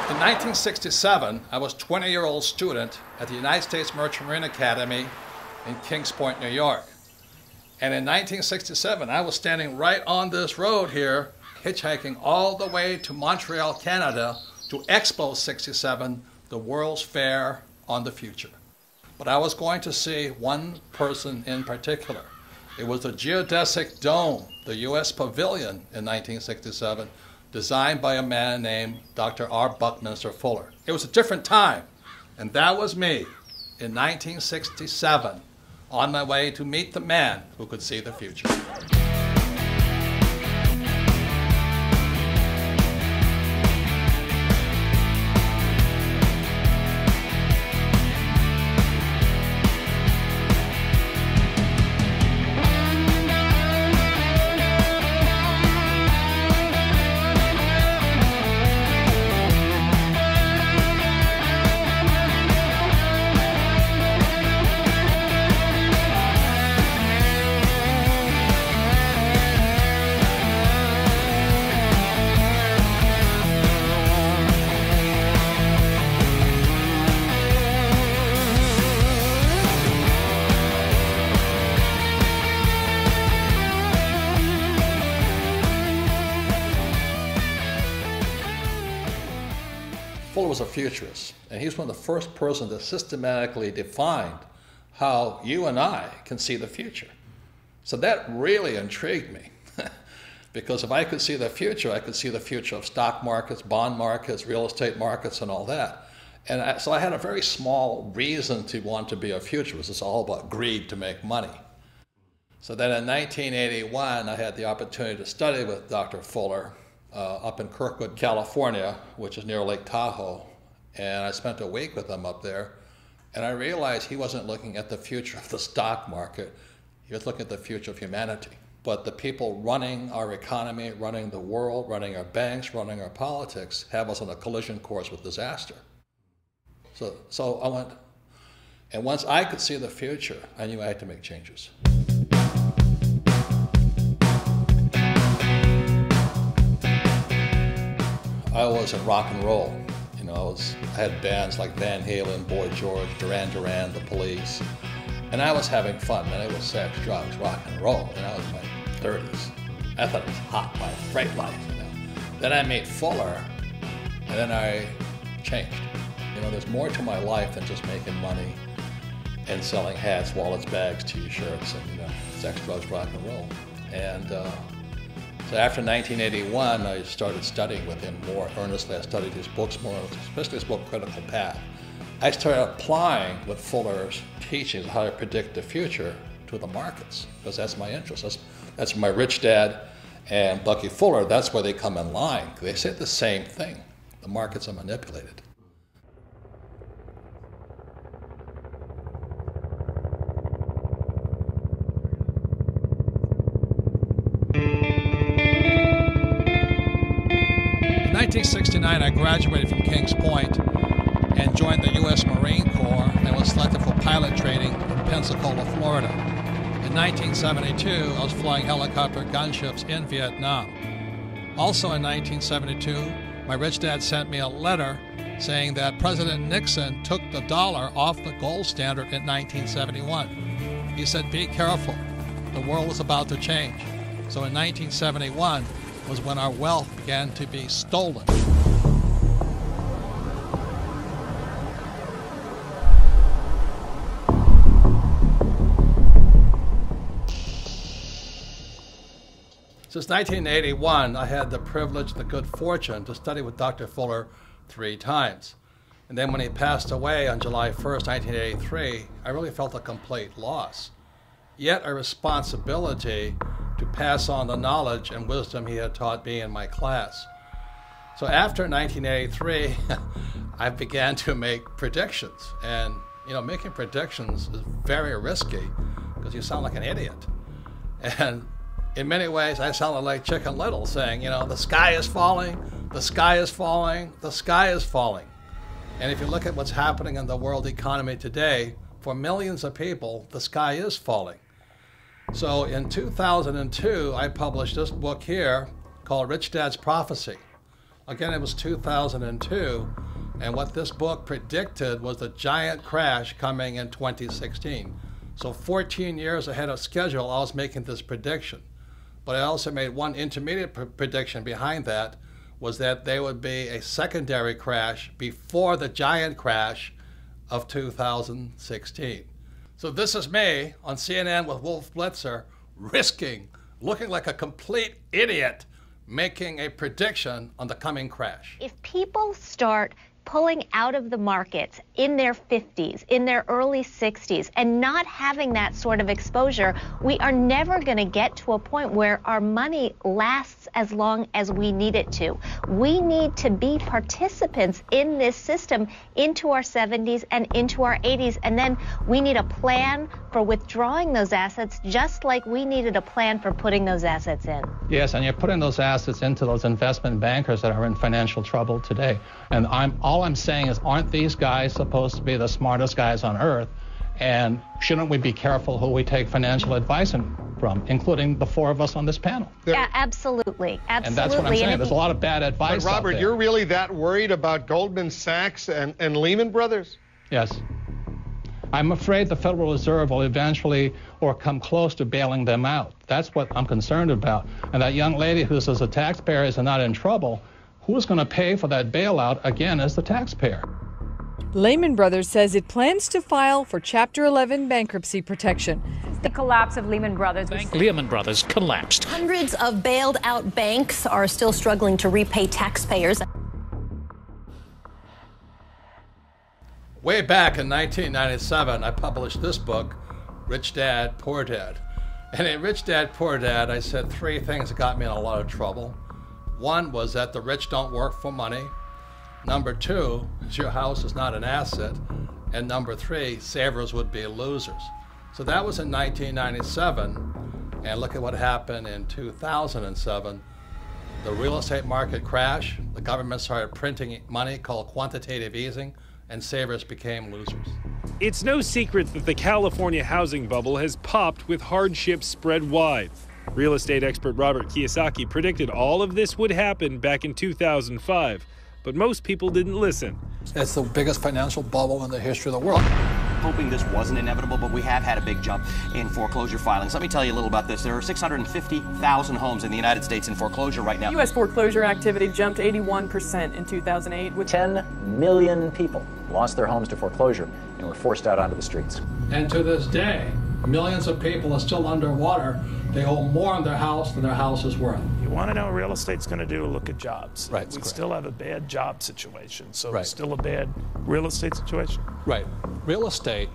In 1967, I was a 20-year-old student at the United States Merchant Marine Academy in Kings Point, New York. And in 1967, I was standing right on this road here, hitchhiking all the way to Montreal, Canada, to Expo 67, the World's Fair on the Future. But I was going to see one person in particular. It was the geodesic dome, the U.S. Pavilion in 1967, designed by a man named Dr. R. Buckminster Fuller. It was a different time, and that was me in 1967, on my way to meet the man who could see the future. Fuller was a futurist, and he's one of the first persons that systematically defined how you and I can see the future. So that really intrigued me, because if I could see the future, I could see the future of stock markets, bond markets, real estate markets, and all that. And so I had a very small reason to want to be a futurist. It's all about greed to make money. So then in 1981, I had the opportunity to study with Dr. Fuller up in Kirkwood, California, which is near Lake Tahoe. And I spent a week with him up there. And I realized he wasn't looking at the future of the stock market. He was looking at the future of humanity. But the people running our economy, running the world, running our banks, running our politics, have us on a collision course with disaster. So I went, and once I could see the future, I knew I had to make changes. I was in rock and roll. You know, I had bands like Van Halen, Boy George, Duran Duran, The Police, and I was having fun. Man, it was sex, drugs, rock and roll, and I was in my 30s. I thought it was hot, my freight life, you know. Then I met Fuller, and then I changed. You know, there's more to my life than just making money and selling hats, wallets, bags, t-shirts, and, you know, sex, drugs, rock and roll. And so after 1981, I started studying with him more earnestly. I studied his books more, especially his book, Critical Path. I started applying what Fuller's teachings, how to predict the future, to the markets, because that's my interest. That's my rich dad and Bucky Fuller, that's where they come in line. They say the same thing. The markets are manipulated. In 1969, I graduated from Kings Point and joined the U.S. Marine Corps and was selected for pilot training in Pensacola, Florida. In 1972, I was flying helicopter gunships in Vietnam. Also in 1972, my rich dad sent me a letter saying that President Nixon took the dollar off the gold standard in 1971. He said, "Be careful, the world is about to change." So in 1971 was when our wealth began to be stolen. Since 1981, I had the privilege, the good fortune to study with Dr. Fuller 3 times. And then when he passed away on July 1st, 1983, I really felt a complete loss, yet a responsibility to pass on the knowledge and wisdom he had taught me in my class. So after 1983, I began to make predictions. And, you know, making predictions is very risky because you sound like an idiot. And in many ways, I sounded like Chicken Little saying, you know, the sky is falling, the sky is falling, the sky is falling. And if you look at what's happening in the world economy today, for millions of people, the sky is falling. So in 2002, I published this book here called Rich Dad's Prophecy. Again, it was 2002, and what this book predicted was the giant crash coming in 2016. So 14 years ahead of schedule, I was making this prediction. But I also made one intermediate prediction behind that, was that there would be a secondary crash before the giant crash of 2016. So this is me on CNN with Wolf Blitzer, looking like a complete idiot, making a prediction on the coming crash. If people start pulling out of the markets in their 50s, in their early 60s, and not having that sort of exposure, we are never going to get to a point where our money lasts as long as we need it to. We need to be participants in this system into our 70s and into our 80s, and then we need a plan for withdrawing those assets, just like we needed a plan for putting those assets in. Yes, and you're putting those assets into those investment bankers that are in financial trouble today. And all I'm saying is, aren't these guys supposed to be the smartest guys on earth? And shouldn't we be careful who we take financial advice from, including the four of us on this panel? Yeah, absolutely. Absolutely. And that's what I'm saying. There's a lot of bad advice. But Robert, you're really that worried about Goldman Sachs and Lehman Brothers? Yes. I'm afraid the Federal Reserve will eventually or come close to bailing them out. That's what I'm concerned about. And that young lady who says the taxpayers are not in trouble, who's going to pay for that bailout again as the taxpayer? Lehman Brothers says it plans to file for Chapter 11 bankruptcy protection. The collapse of Lehman Brothers. Lehman Brothers collapsed. Hundreds of bailed out banks are still struggling to repay taxpayers. Way back in 1997, I published this book, Rich Dad, Poor Dad. And in Rich Dad, Poor Dad, I said three things that got me in a lot of trouble. One was that the rich don't work for money. Number two, your house is not an asset. And number three, savers would be losers. So that was in 1997. And look at what happened in 2007. The real estate market crashed. The government started printing money called quantitative easing, and savers became losers. It's no secret that the California housing bubble has popped with hardships spread wide. Real estate expert Robert Kiyosaki predicted all of this would happen back in 2005, but most people didn't listen. It's the biggest financial bubble in the history of the world. Hoping this wasn't inevitable, but we have had a big jump in foreclosure filings. Let me tell you a little about this. There are 650,000 homes in the United States in foreclosure right now. U.S. foreclosure activity jumped 81% in 2008. With 10 million people lost their homes to foreclosure and were forced out onto the streets. And to this day, millions of people are still underwater. They owe more on their house than their house is worth. You want to know what real estate's going to do? Look at jobs. Right. We still have a bad job situation, so Right. it's still a bad real estate situation. Right. Real estate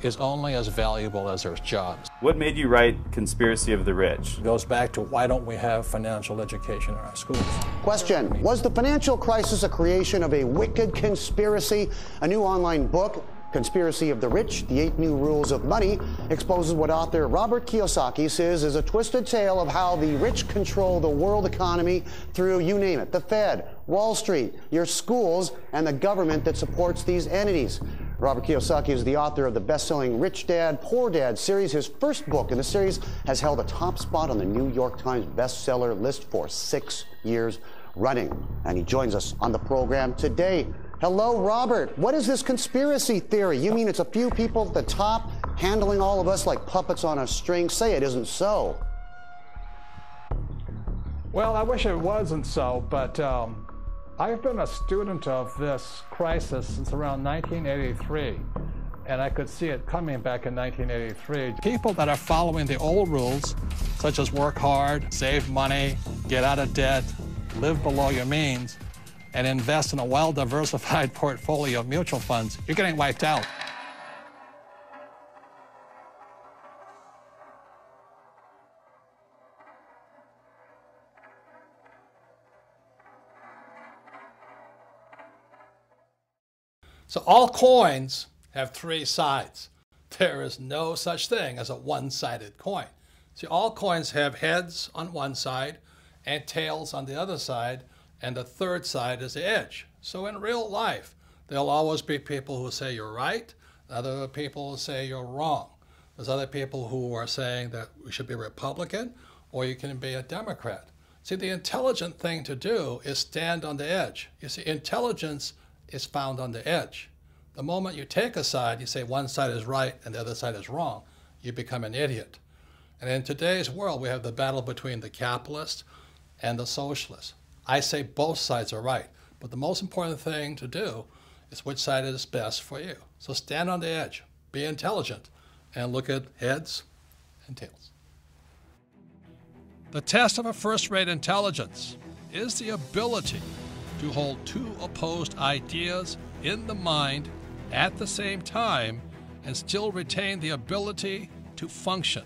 is only as valuable as there's jobs. What made you write Conspiracy of the Rich? It goes back to why don't we have financial education in our schools? Question: was the financial crisis a creation of a wicked conspiracy? A new online book, Conspiracy of the Rich, The 8 New Rules of Money, exposes what author Robert Kiyosaki says is a twisted tale of how the rich control the world economy through, you name it, the Fed, Wall Street, your schools, and the government that supports these entities. Robert Kiyosaki is the author of the best-selling Rich Dad, Poor Dad series. His first book in the series has held a top spot on the New York Times bestseller list for 6 years running. And he joins us on the program today. Hello, Robert. What is this conspiracy theory? You mean it's a few people at the top handling all of us like puppets on a string? Say it isn't so. Well, I wish it wasn't so, but I've been a student of this crisis since around 1983, and I could see it coming back in 1983. People that are following the old rules, such as work hard, save money, get out of debt, live below your means, and invest in a well-diversified portfolio of mutual funds, you're getting wiped out. So all coins have three sides. There is no such thing as a one-sided coin. See, all coins have heads on one side and tails on the other side, and the third side is the edge. So in real life, there'll always be people who say you're right, other people who say you're wrong. There's other people who are saying that we should be Republican or you can be a Democrat. See, the intelligent thing to do is stand on the edge. You see, intelligence is found on the edge. The moment you take a side, you say one side is right and the other side is wrong, you become an idiot. And in today's world, we have the battle between the capitalists and the socialists. I say both sides are right, but the most important thing to do is which side is best for you. So stand on the edge, be intelligent, and look at heads and tails. The test of a first-rate intelligence is the ability to hold two opposed ideas in the mind at the same time and still retain the ability to function.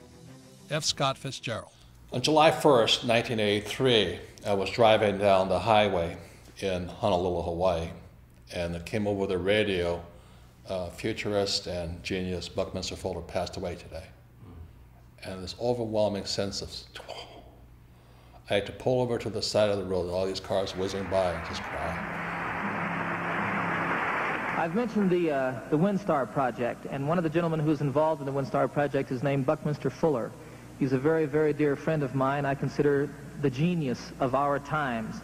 F. Scott Fitzgerald. On July 1st, 1983, I was driving down the highway in Honolulu, Hawaii, and it came over the radio, futurist and genius Buckminster Fuller passed away today. And this overwhelming sense of, I had to pull over to the side of the road, all these cars whizzing by, and just cry. I've mentioned the WinStar project, and one of the gentlemen who's involved in the WinStar project is named Buckminster Fuller. He's a very, very dear friend of mine. I consider the genius of our times.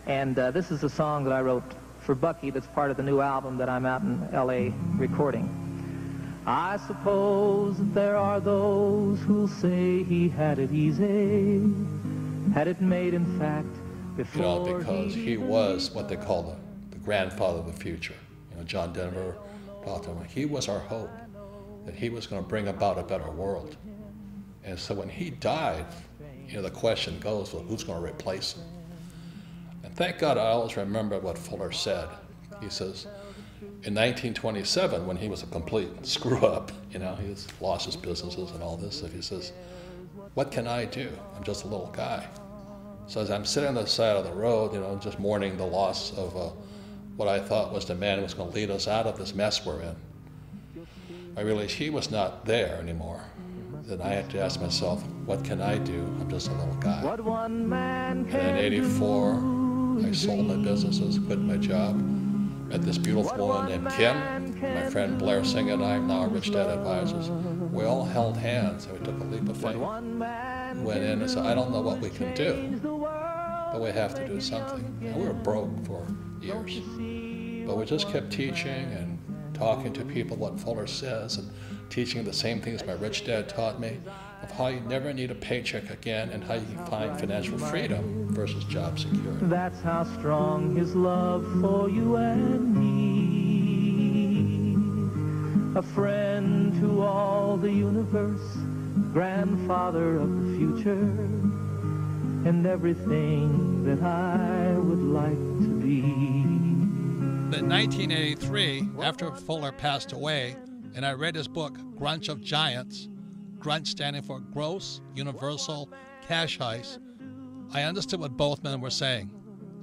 And this is a song that I wrote for Bucky that's part of the new album that I'm out in L.A. recording. I suppose that there are those who'll say he had it easy, had it made in fact before. Because he was what they call the grandfather of the future. John Denver talked to him. He was our hope, that he was going to bring about a better world. And so when he died, the question goes, well, who's going to replace him? And thank God I always remember what Fuller said. He says, in 1927, when he was a complete screw-up, he lost his businesses and all this, he says, what can I do? I'm just a little guy. So as I'm sitting on the side of the road, just mourning the loss of what I thought was the man who was going to lead us out of this mess we're in, I realized he was not there anymore. Then I had to ask myself, what can I do? I'm just a little guy. And in '84, I sold my businesses, quit my job, met this beautiful woman named Kim. My friend Blair Singh and I, now Rich Dad Advisors, we all held hands and we took a leap of faith. Went in and said, I don't know what we can do, but we have to do something. And we were broke for years. But we just kept teaching and talking to people what Fuller says and teaching the same things my rich dad taught me of how you never need a paycheck again and how you can find financial freedom versus job security. That's how strong his love for you and me. A friend to all the universe, grandfather of the future, and everything that I would like to be. In 1983, after Fuller passed away, and I read his book, Grunch of Giants, Grunch standing for Gross Universal Cash Heist, I understood what both men were saying.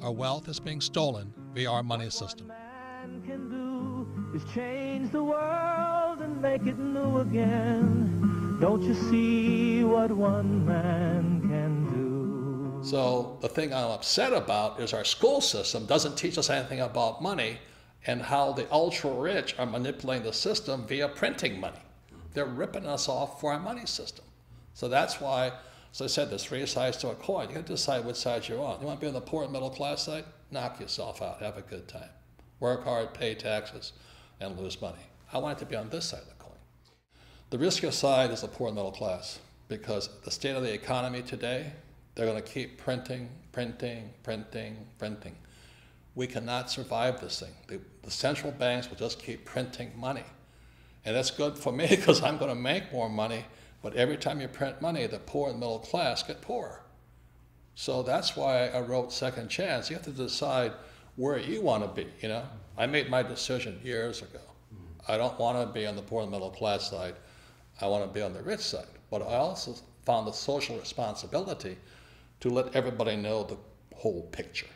Our wealth is being stolen via our money system. Man can do is change the world and make it new again. Don't you see what one man can do? So the thing I'm upset about is our school system doesn't teach us anything about money and how the ultra-rich are manipulating the system via printing money. They're ripping us off for our money system. So that's why, as I said, there's three sides to a coin. You got to decide which side you're on. You want to be on the poor and middle class side? Knock yourself out. Have a good time. Work hard, pay taxes, and lose money. I want it to be on this side of the coin. The riskier side is the poor and middle class, because the state of the economy today, they're going to keep printing. We cannot survive this thing. The central banks will just keep printing money. And that's good for me because I'm going to make more money, but every time you print money, the poor and middle class get poorer. So that's why I wrote Second Chance. You have to decide where you want to be, I made my decision years ago. I don't want to be on the poor and middle class side. I want to be on the rich side. But I also found the social responsibility to let everybody know the whole picture.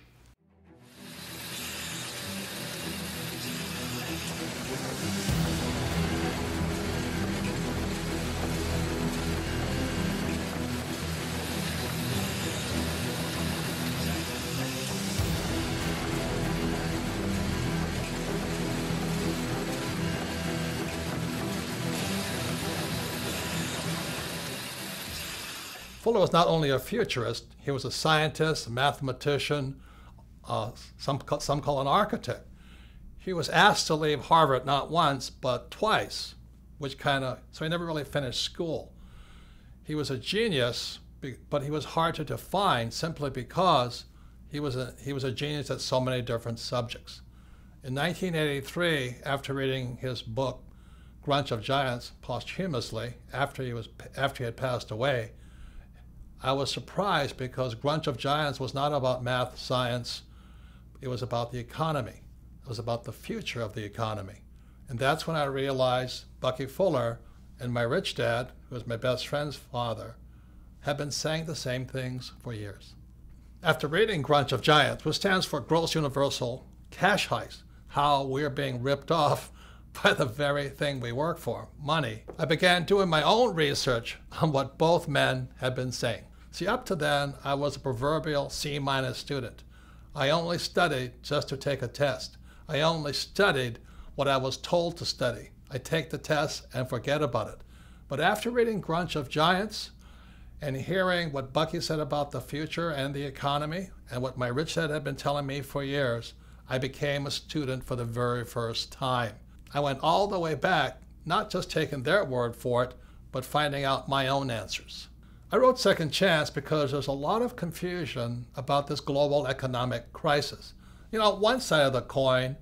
Fuller was not only a futurist, he was a scientist, a mathematician, some call an architect. He was asked to leave Harvard not once, but twice, so he never really finished school. He was a genius, but he was hard to define simply because he was a genius at so many different subjects. In 1983, after reading his book, Grunch of Giants, posthumously, after he had passed away, I was surprised because Grunch of Giants was not about math, science, it was about the economy. It was about the future of the economy. And that's when I realized Bucky Fuller and my rich dad, who was my best friend's father, had been saying the same things for years. After reading Grunch of Giants, which stands for Gross Universal Cash Heist, how we're being ripped off by the very thing we work for, money, I began doing my own research on what both men had been saying. See, up to then, I was a proverbial C- student. I only studied just to take a test. I only studied what I was told to study. I take the test and forget about it. But after reading Grunch of Giants and hearing what Bucky said about the future and the economy and what my rich dad had been telling me for years, I became a student for the very first time. I went all the way back, not just taking their word for it, but finding out my own answers. I wrote Second Chance because there's a lot of confusion about this global economic crisis. You know, one side of the coin,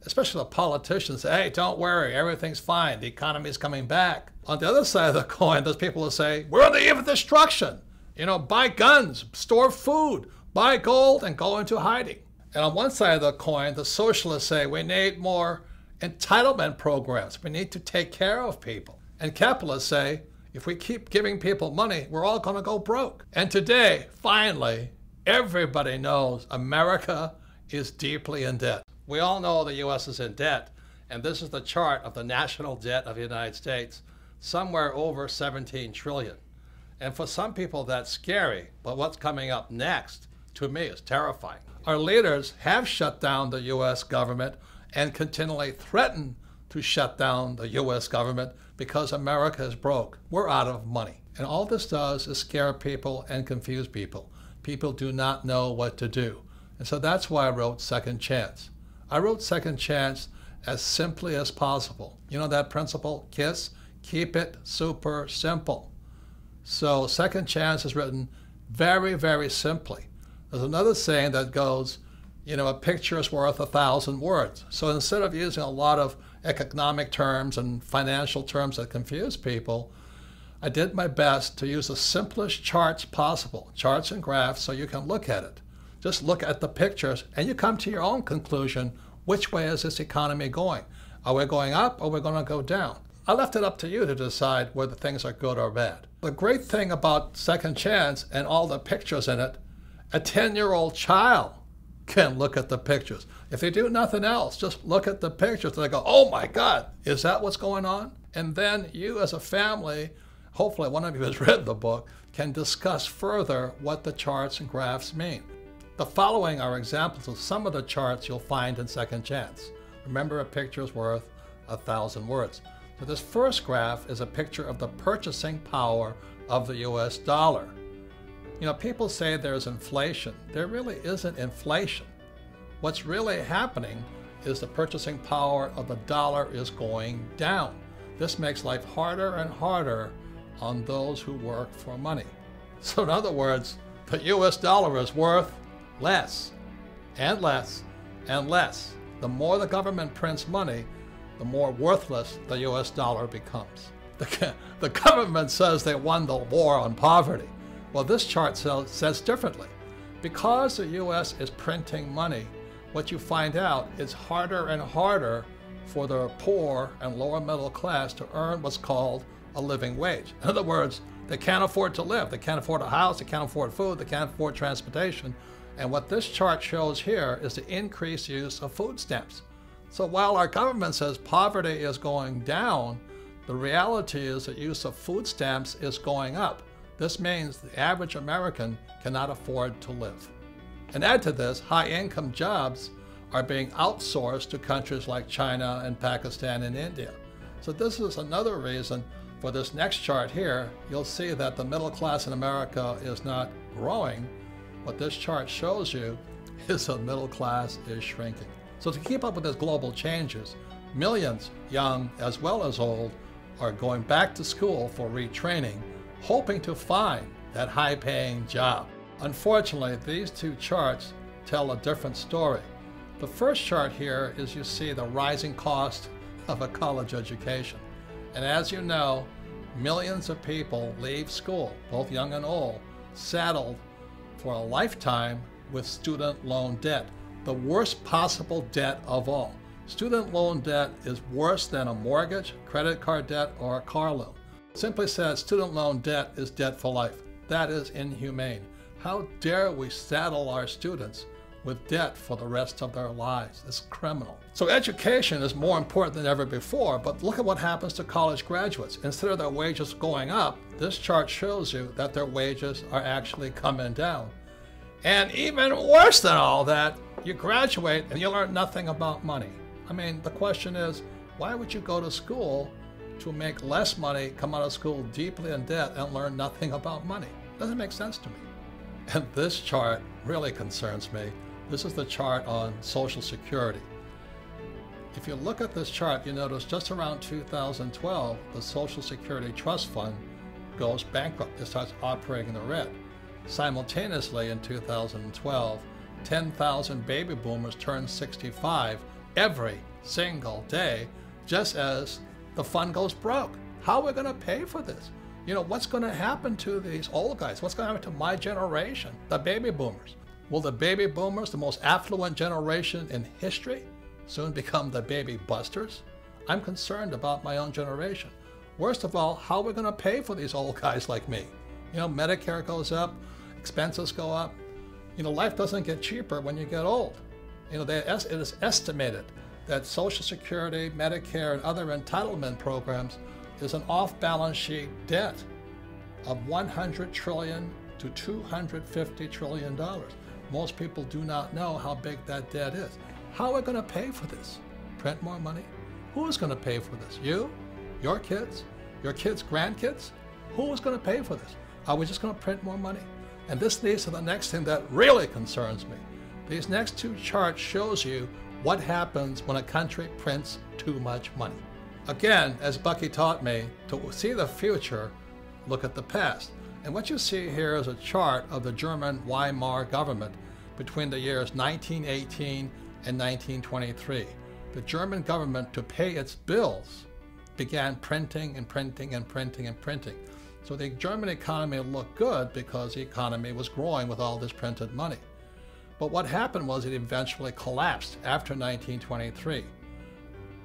especially the politicians, say, hey, don't worry, everything's fine, the economy's coming back. On the other side of the coin, there's people who say, we're on the eve of destruction. You know, buy guns, store food, buy gold, and go into hiding. And on one side of the coin, the socialists say, we need more entitlement programs. We need to take care of people. And capitalists say, if we keep giving people money, we're all going to go broke. And today, finally, everybody knows America is deeply in debt. We all know the U.S. is in debt, and this is the chart of the national debt of the United States, somewhere over 17 trillion. And for some people, that's scary, but what's coming up next, to me, is terrifying. Our leaders have shut down the U.S. government and continually threaten to shut down the U.S. government because America is broke. We're out of money. And all this does is scare people and confuse people. People do not know what to do. And so that's why I wrote Second Chance. I wrote Second Chance as simply as possible. You know that principle, KISS? Keep it super simple. So Second Chance is written very, very simply. There's another saying that goes, you know, a picture is worth 1,000 words. So instead of using a lot of economic terms and financial terms that confuse people, I did my best to use the simplest charts possible, charts and graphs, so you can look at it. Just look at the pictures and you come to your own conclusion. Which way is this economy going? Are we going up or are we going to go down? I left it up to you to decide whether things are good or bad. The great thing about Second Chance and all the pictures in it, a 10-year-old child can look at the pictures. If they do nothing else, just look at the pictures and they go, oh my God, is that what's going on? And then you as a family, hopefully one of you has read the book, can discuss further what the charts and graphs mean. The following are examples of some of the charts you'll find in Second Chance. Remember, a picture is worth 1,000 words. So this first graph is a picture of the purchasing power of the US dollar. You know, people say there's inflation. There really isn't inflation. What's really happening is the purchasing power of the dollar is going down. This makes life harder and harder on those who work for money. So in other words, the US dollar is worth less and less and less. The more the government prints money, the more worthless the US dollar becomes. The government says they won the war on poverty. Well, this chart says differently. Because the U.S. is printing money, what you find out is harder and harder for the poor and lower middle class to earn what's called a living wage. In other words, they can't afford to live. They can't afford a house, they can't afford food, they can't afford transportation. And what this chart shows here is the increased use of food stamps. So while our government says poverty is going down, the reality is that use of food stamps is going up. This means the average American cannot afford to live. And add to this, high-income jobs are being outsourced to countries like China and Pakistan and India. So this is another reason For this next chart here, you'll see that the middle class in America is not growing. What this chart shows you is the middle class is shrinking. So to keep up with these global changes, millions, young as well as old, are going back to school for retraining, hoping to find that high-paying job. Unfortunately, these two charts tell a different story. The first chart here is you see the rising cost of a college education. And as you know, millions of people leave school, both young and old, saddled for a lifetime with student loan debt, the worst possible debt of all. Student loan debt is worse than a mortgage, credit card debt, or a car loan. Simply said, student loan debt is debt for life. That is inhumane. How dare we saddle our students with debt for the rest of their lives? It's criminal. So education is more important than ever before, but look at what happens to college graduates. Instead of their wages going up, this chart shows you that their wages are actually coming down. And even worse than all that, you graduate and you learn nothing about money. I mean, the question is, why would you go to school to make less money, come out of school deeply in debt, and learn nothing about money? Doesn't make sense to me. And this chart really concerns me. This is the chart on Social Security. If you look at this chart, you notice just around 2012, the Social Security Trust Fund goes bankrupt. It starts operating in the red. Simultaneously, in 2012, 10,000 baby boomers turn 65 every single day, just as the fund goes broke. How are we going to pay for this? You know, what's going to happen to these old guys? What's going to happen to my generation, the baby boomers? Will the baby boomers, the most affluent generation in history, soon become the baby busters? I'm concerned about my own generation. Worst of all, how are we going to pay for these old guys like me? You know, Medicare goes up, expenses go up. You know, life doesn't get cheaper when you get old. You know, it is estimated that Social Security, Medicare, and other entitlement programs is an off-balance sheet debt of $100 trillion to $250 trillion. Most people do not know how big that debt is. How are we going to pay for this? Print more money? Who is going to pay for this? You? Your kids? Your kids' grandkids? Who is going to pay for this? Are we just going to print more money? And this leads to the next thing that really concerns me. These next two charts shows you what happens when a country prints too much money. Again, as Bucky taught me, to see the future, look at the past. And what you see here is a chart of the German Weimar government between the years 1918 and 1923. The German government, to pay its bills, began printing and printing and printing and printing. So the German economy looked good because the economy was growing with all this printed money. But what happened was it eventually collapsed after 1923.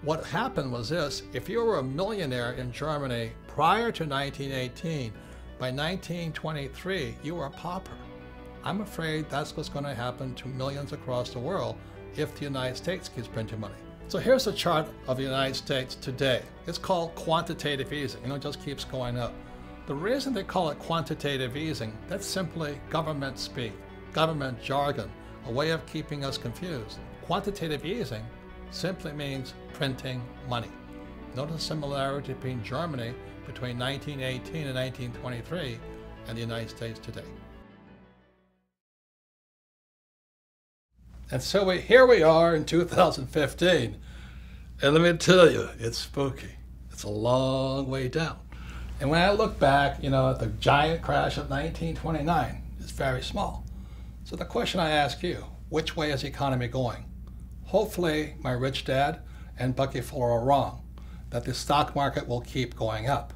What happened was this: if you were a millionaire in Germany prior to 1918, by 1923, you were a pauper. I'm afraid that's what's going to happen to millions across the world if the United States keeps printing money. So here's a chart of the United States today. It's called quantitative easing. You know, it just keeps going up. The reason they call it quantitative easing, that's simply government speak, government jargon, a way of keeping us confused. Quantitative easing simply means printing money. Notice the similarity between Germany between 1918 and 1923 and the United States today. And so here we are in 2015, and let me tell you, it's spooky. It's a long way down. And when I look back, you know, at the giant crash of 1929, it's very small. So the question I ask you, which way is the economy going? Hopefully my rich dad and Bucky Fuller are wrong, that the stock market will keep going up.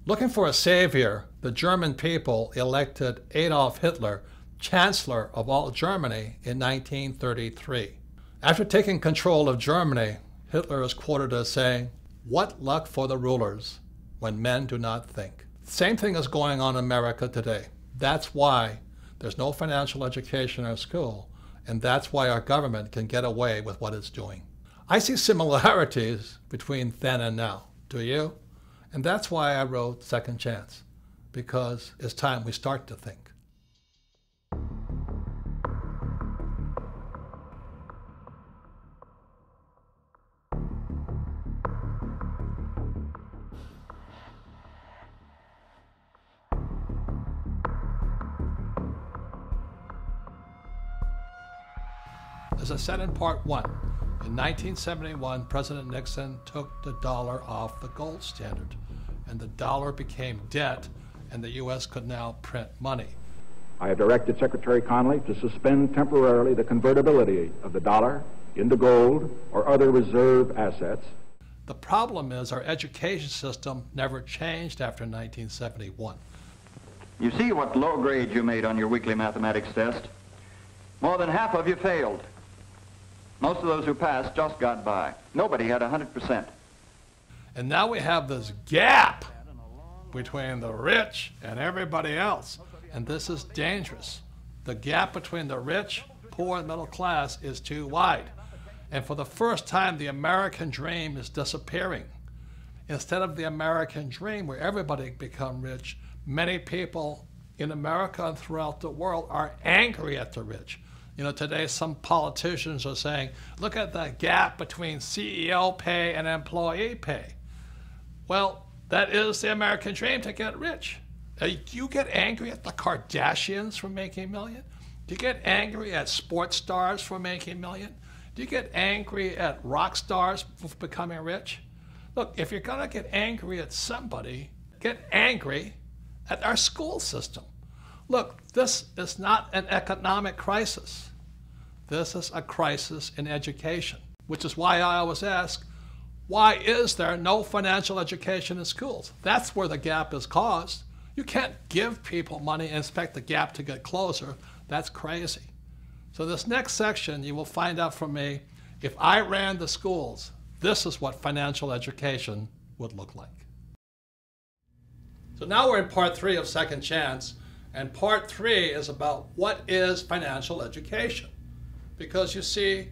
Looking for a savior, the German people elected Adolf Hitler Chancellor of all Germany in 1933. After taking control of Germany, Hitler is quoted as saying, "What luck for the rulers when men do not think." Same thing is going on in America today. That's why there's no financial education in our school, and that's why our government can get away with what it's doing. I see similarities between then and now. Do you? And that's why I wrote Second Chance, because it's time we start to think. As I said in part one, in 1971, President Nixon took the dollar off the gold standard, and the dollar became debt, and the U.S. could now print money. I have directed Secretary Connally to suspend temporarily the convertibility of the dollar into gold or other reserve assets. The problem is our education system never changed after 1971. You see what low grade you made on your weekly mathematics test? More than half of you failed. Most of those who passed just got by. Nobody had 100%. And now we have this gap between the rich and everybody else. And this is dangerous. The gap between the rich, poor, and middle class is too wide. And for the first time, the American dream is disappearing. Instead of the American dream where everybody become rich, many people in America and throughout the world are angry at the rich. You know, today some politicians are saying, look at the gap between CEO pay and employee pay. Well, that is the American dream, to get rich. Do you get angry at the Kardashians for making million? Do you get angry at sports stars for making million? Do you get angry at rock stars for becoming rich? Look, if you're going to get angry at somebody, get angry at our school system. Look, this is not an economic crisis. This is a crisis in education, which is why I always ask, why is there no financial education in schools? That's where the gap is caused. You can't give people money and expect the gap to get closer. That's crazy. So this next section, you will find out from me, if I ran the schools, this is what financial education would look like. So now we're in part 3 of Second Chance, and part 3 is about what is financial education. Because you see,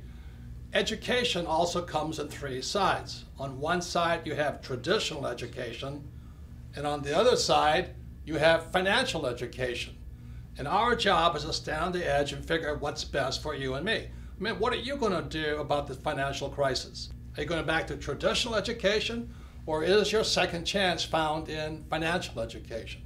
education also comes in 3 sides. On one side, you have traditional education, and on the other side, you have financial education. And our job is to stand on the edge and figure out what's best for you and me. I mean, what are you going to do about the financial crisis? Are you going back to traditional education, or is your second chance found in financial education?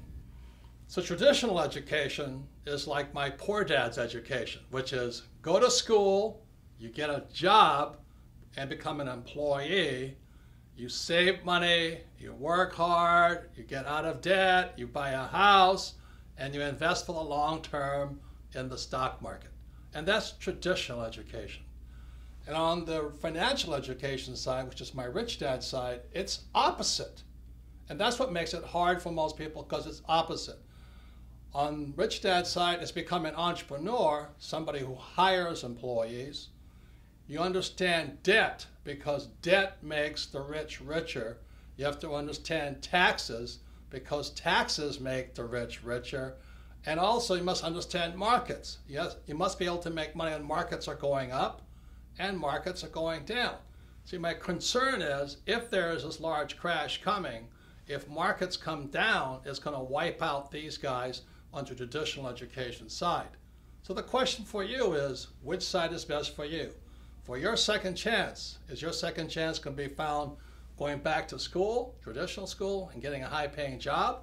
So traditional education is like my poor dad's education, which is go to school, you get a job and become an employee, you save money, you work hard, you get out of debt, you buy a house, and you invest for the long term in the stock market. And that's traditional education. And on the financial education side, which is my rich dad side, it's opposite. And that's what makes it hard for most people, because it's opposite. On rich dad's side, it's become an entrepreneur, somebody who hires employees. You understand debt, because debt makes the rich richer. You have to understand taxes, because taxes make the rich richer. And also you must understand markets. Yes, you must be able to make money when markets are going up and markets are going down. See, my concern is if there is this large crash coming, if markets come down, it's going to wipe out these guys on the traditional education side. So the question for you is, which side is best for you? For your second chance, is your second chance going to be found going back to school, traditional school, and getting a high-paying job,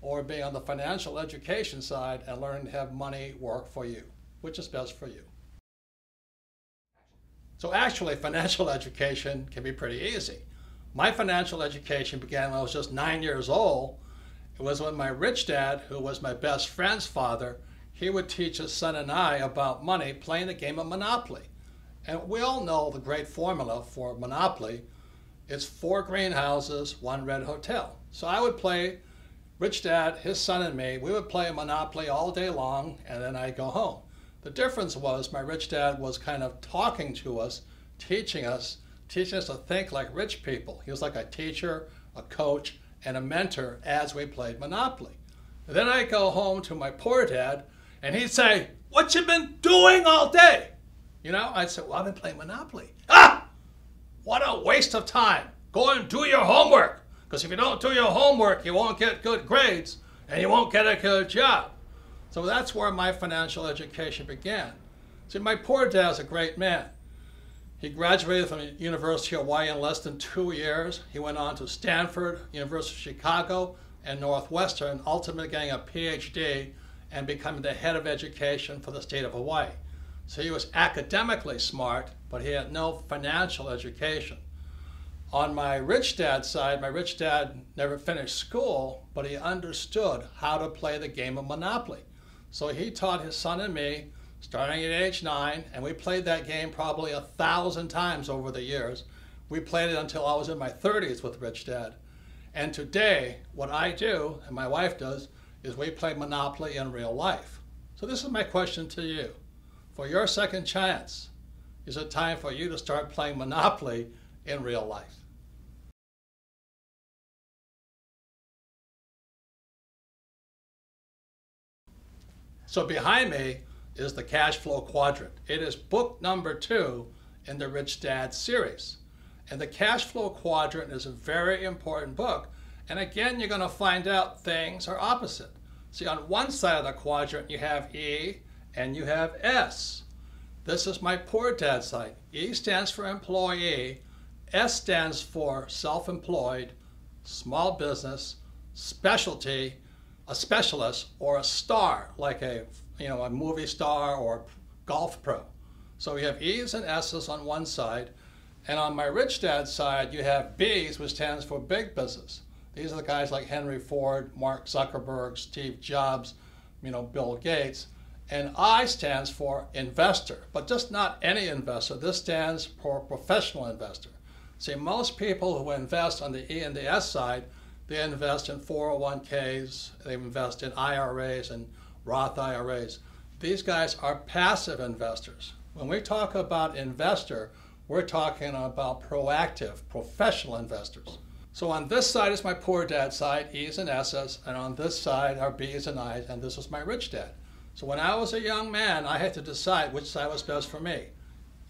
or being on the financial education side and learning to have money work for you? Which is best for you? So actually, financial education can be pretty easy. My financial education began when I was just 9 years old. It was when my rich dad, who was my best friend's father, he would teach his son and I about money playing the game of Monopoly. And we all know the great formula for Monopoly. It's 4 greenhouses, 1 red hotel. So I would play, rich dad, his son and me, we would play Monopoly all day long, and then I'd go home. The difference was my rich dad was kind of talking to us, teaching us to think like rich people. He was like a teacher, a coach, and a mentor as we played Monopoly. And then I'd go home to my poor dad, and he'd say, "What you been doing all day?" You know, I'd say, "Well, I've been playing Monopoly." "Ah! What a waste of time. Go and do your homework. Because if you don't do your homework, you won't get good grades, and you won't get a good job." So that's where my financial education began. See, my poor dad's a great man. He graduated from the University of Hawaii in less than 2 years. He went on to Stanford, University of Chicago, and Northwestern, ultimately getting a PhD and becoming the head of education for the state of Hawaii. So he was academically smart, but he had no financial education. On my rich dad's side, my rich dad never finished school, but he understood how to play the game of Monopoly. So he taught his son and me, starting at age 9, and we played that game probably 1,000 times over the years. We played it until I was in my 30s with Rich Dad. And today, what I do, and my wife does, is we play Monopoly in real life. So this is my question to you. For your second chance, is it time for you to start playing Monopoly in real life? So behind me is the cash flow quadrant. It is book number 2 in the Rich Dad series. And the cash flow quadrant is a very important book. And again, you're going to find out things are opposite. See, on one side of the quadrant, you have E and you have S. This is my poor dad side. E stands for employee. S stands for self-employed, small business, specialty, a specialist, or a star, like a movie star or golf pro. So we have E's and S's on one side, and on my rich dad's side, you have B's, which stands for big business. These are the guys like Henry Ford, Mark Zuckerberg, Steve Jobs, Bill Gates. And I stands for investor, but just not any investor. This stands for professional investor. See, most people who invest on the E and the S side, they invest in 401ks, they invest in IRAs and Roth IRAs. These guys are passive investors. When we talk about investor, we're talking about proactive, professional investors. So on this side is my poor dad side, E's and S's, and on this side are B's and I's, and this is my rich dad. So when I was a young man, I had to decide which side was best for me,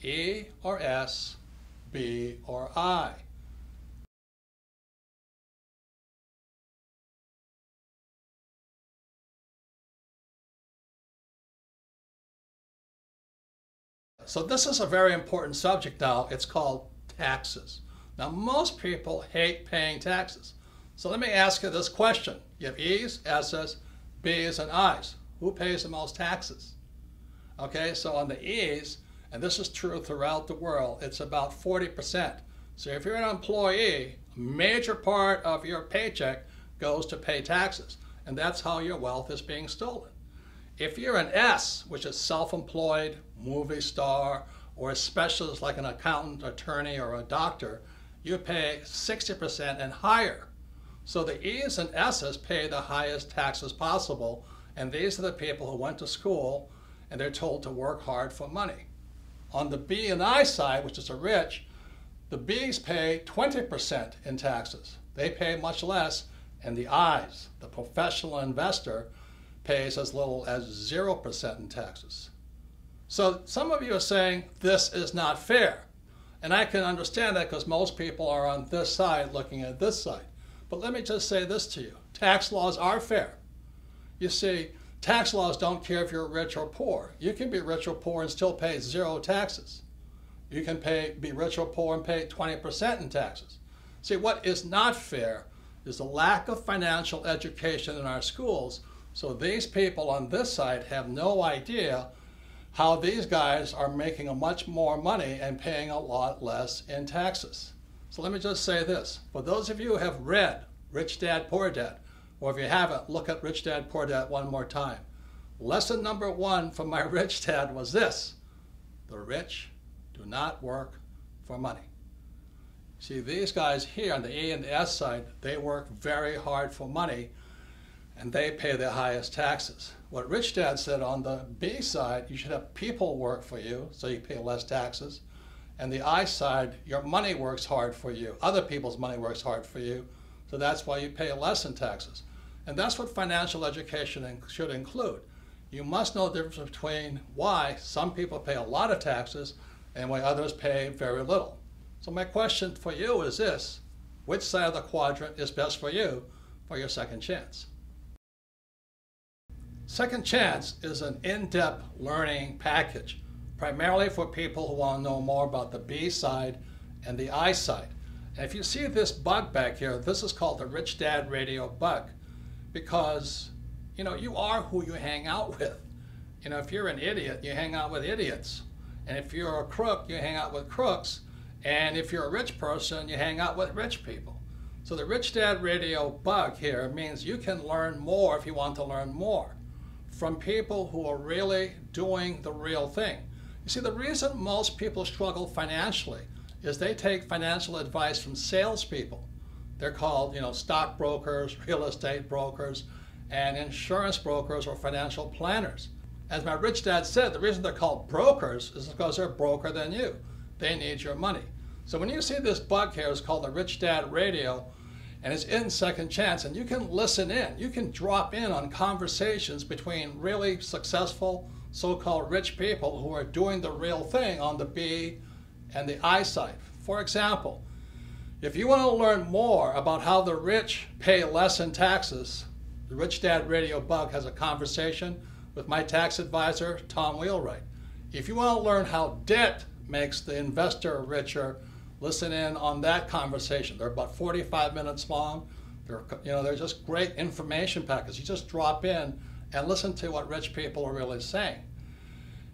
E or S, B or I. So this is a very important subject now. It's called taxes. Now, most people hate paying taxes. So let me ask you this question. You have E's, S's, B's, and I's. Who pays the most taxes? Okay, so on the E's, and this is true throughout the world, it's about 40%. So if you're an employee, a major part of your paycheck goes to pay taxes, and that's how your wealth is being stolen. If you're an S, which is self-employed, movie star, or a specialist like an accountant, attorney, or a doctor, you pay 60% and higher. So the E's and S's pay the highest taxes possible, and these are the people who went to school and they're told to work hard for money. On the B and I side, which is the rich, the B's pay 20% in taxes. They pay much less, and the I's, the professional investor, pays as little as 0% in taxes. So some of you are saying this is not fair. And I can understand that because most people are on this side looking at this side. But let me just say this to you. Tax laws are fair. You see, tax laws don't care if you're rich or poor. You can be rich or poor and still pay 0 taxes. You can be rich or poor and pay 20% in taxes. See, what is not fair is the lack of financial education in our schools. So these people on this side have no idea how these guys are making much more money and paying a lot less in taxes. So let me just say this. For those of you who have read Rich Dad, Poor Dad, or if you haven't, look at Rich Dad, Poor Dad one more time. Lesson number 1 from my rich dad was this: the rich do not work for money. See, these guys here on the E and the S side, they work very hard for money, and they pay the highest taxes. What Rich Dad said on the B side, you should have people work for you, so you pay less taxes. And the I side, your money works hard for you. Other people's money works hard for you, so that's why you pay less in taxes. And that's what financial education should include. You must know the difference between why some people pay a lot of taxes and why others pay very little. So my question for you is this: which side of the quadrant is best for you for your second chance? Second Chance is an in-depth learning package, primarily for people who want to know more about the B side and the I side. And if you see this bug back here, this is called the Rich Dad Radio bug, because you are who you hang out with. You know, if you're an idiot, you hang out with idiots. And if you're a crook, you hang out with crooks. And if you're a rich person, you hang out with rich people. So the Rich Dad Radio bug here means you can learn more if you want to learn more from people who are really doing the real thing. You see, the reason most people struggle financially is they take financial advice from salespeople. They're called, you know, stockbrokers, real estate brokers, and insurance brokers or financial planners. As my rich dad said, the reason they're called brokers is because they're broker than you. They need your money. So when you see this bug here, it's called the Rich Dad Radio, and it's in Second Chance, and you can listen in. You can drop in on conversations between really successful so-called rich people who are doing the real thing on the B and the I side. For example, if you want to learn more about how the rich pay less in taxes, the Rich Dad Radio bug has a conversation with my tax advisor, Tom Wheelwright. If you want to learn how debt makes the investor richer, listen in on that conversation. They're about 45 minutes long. They're just great information packets. You just drop in and listen to what rich people are really saying.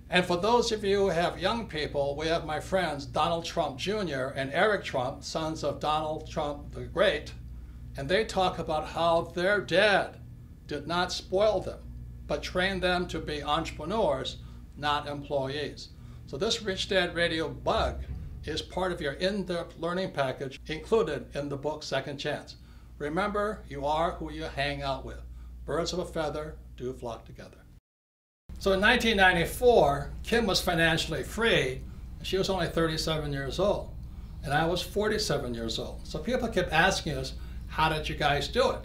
And for those of you who have young people, we have my friends Donald Trump Jr. and Eric Trump, sons of Donald Trump the Great, and they talk about how their dad did not spoil them, but trained them to be entrepreneurs, not employees. So this Rich Dad Radio bug is part of your in-depth learning package included in the book Second Chance. Remember, you are who you hang out with. Birds of a feather do flock together. So in 1994, Kim was financially free. She was only 37 years old, and I was 47 years old. So people kept asking us, how did you guys do it?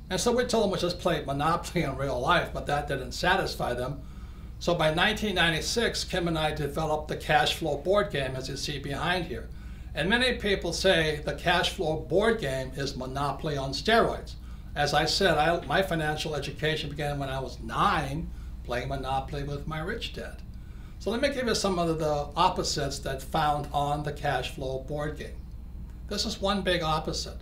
And so we told them we just played Monopoly in real life, but that didn't satisfy them. So by 1996, Kim and I developed the cash flow board game, as you see behind here. And many people say the cash flow board game is Monopoly on steroids. As I said, my financial education began when I was 9, playing Monopoly with my rich dad. So let me give you some of the opposites that found on the cash flow board game. This is one big opposite.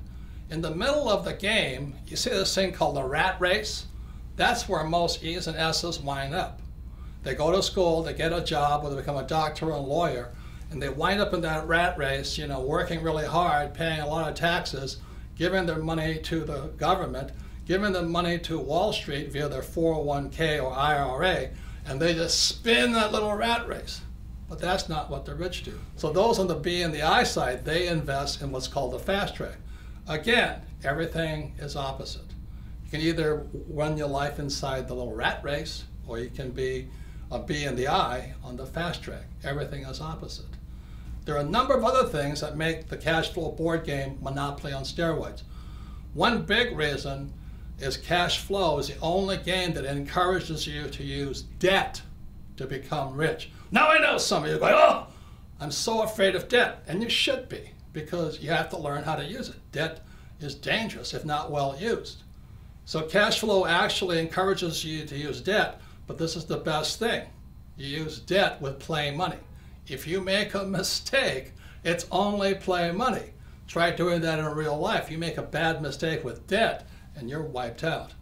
In the middle of the game, you see this thing called the rat race? That's where most E's and S's wind up. They go to school, they get a job, or they become a doctor or a lawyer, and they wind up in that rat race, you know, working really hard, paying a lot of taxes, giving their money to the government, giving them money to Wall Street via their 401k or IRA, and they just spin that little rat race. But that's not what the rich do. So those on the B and the I side, they invest in what's called the fast track. Again, everything is opposite. You can either run your life inside the little rat race, or you can be a B and the I on the fast track. Everything is opposite. There are a number of other things that make the cash flow board game Monopoly on steroids. One big reason is cash flow is the only game that encourages you to use debt to become rich. Now I know some of you are going, oh, I'm so afraid of debt. And you should be, because you have to learn how to use it. Debt is dangerous if not well used. So cash flow actually encourages you to use debt, but this is the best thing. You use debt with play money. If you make a mistake, it's only play money. Try doing that in real life. You make a bad mistake with debt, and you're wiped out.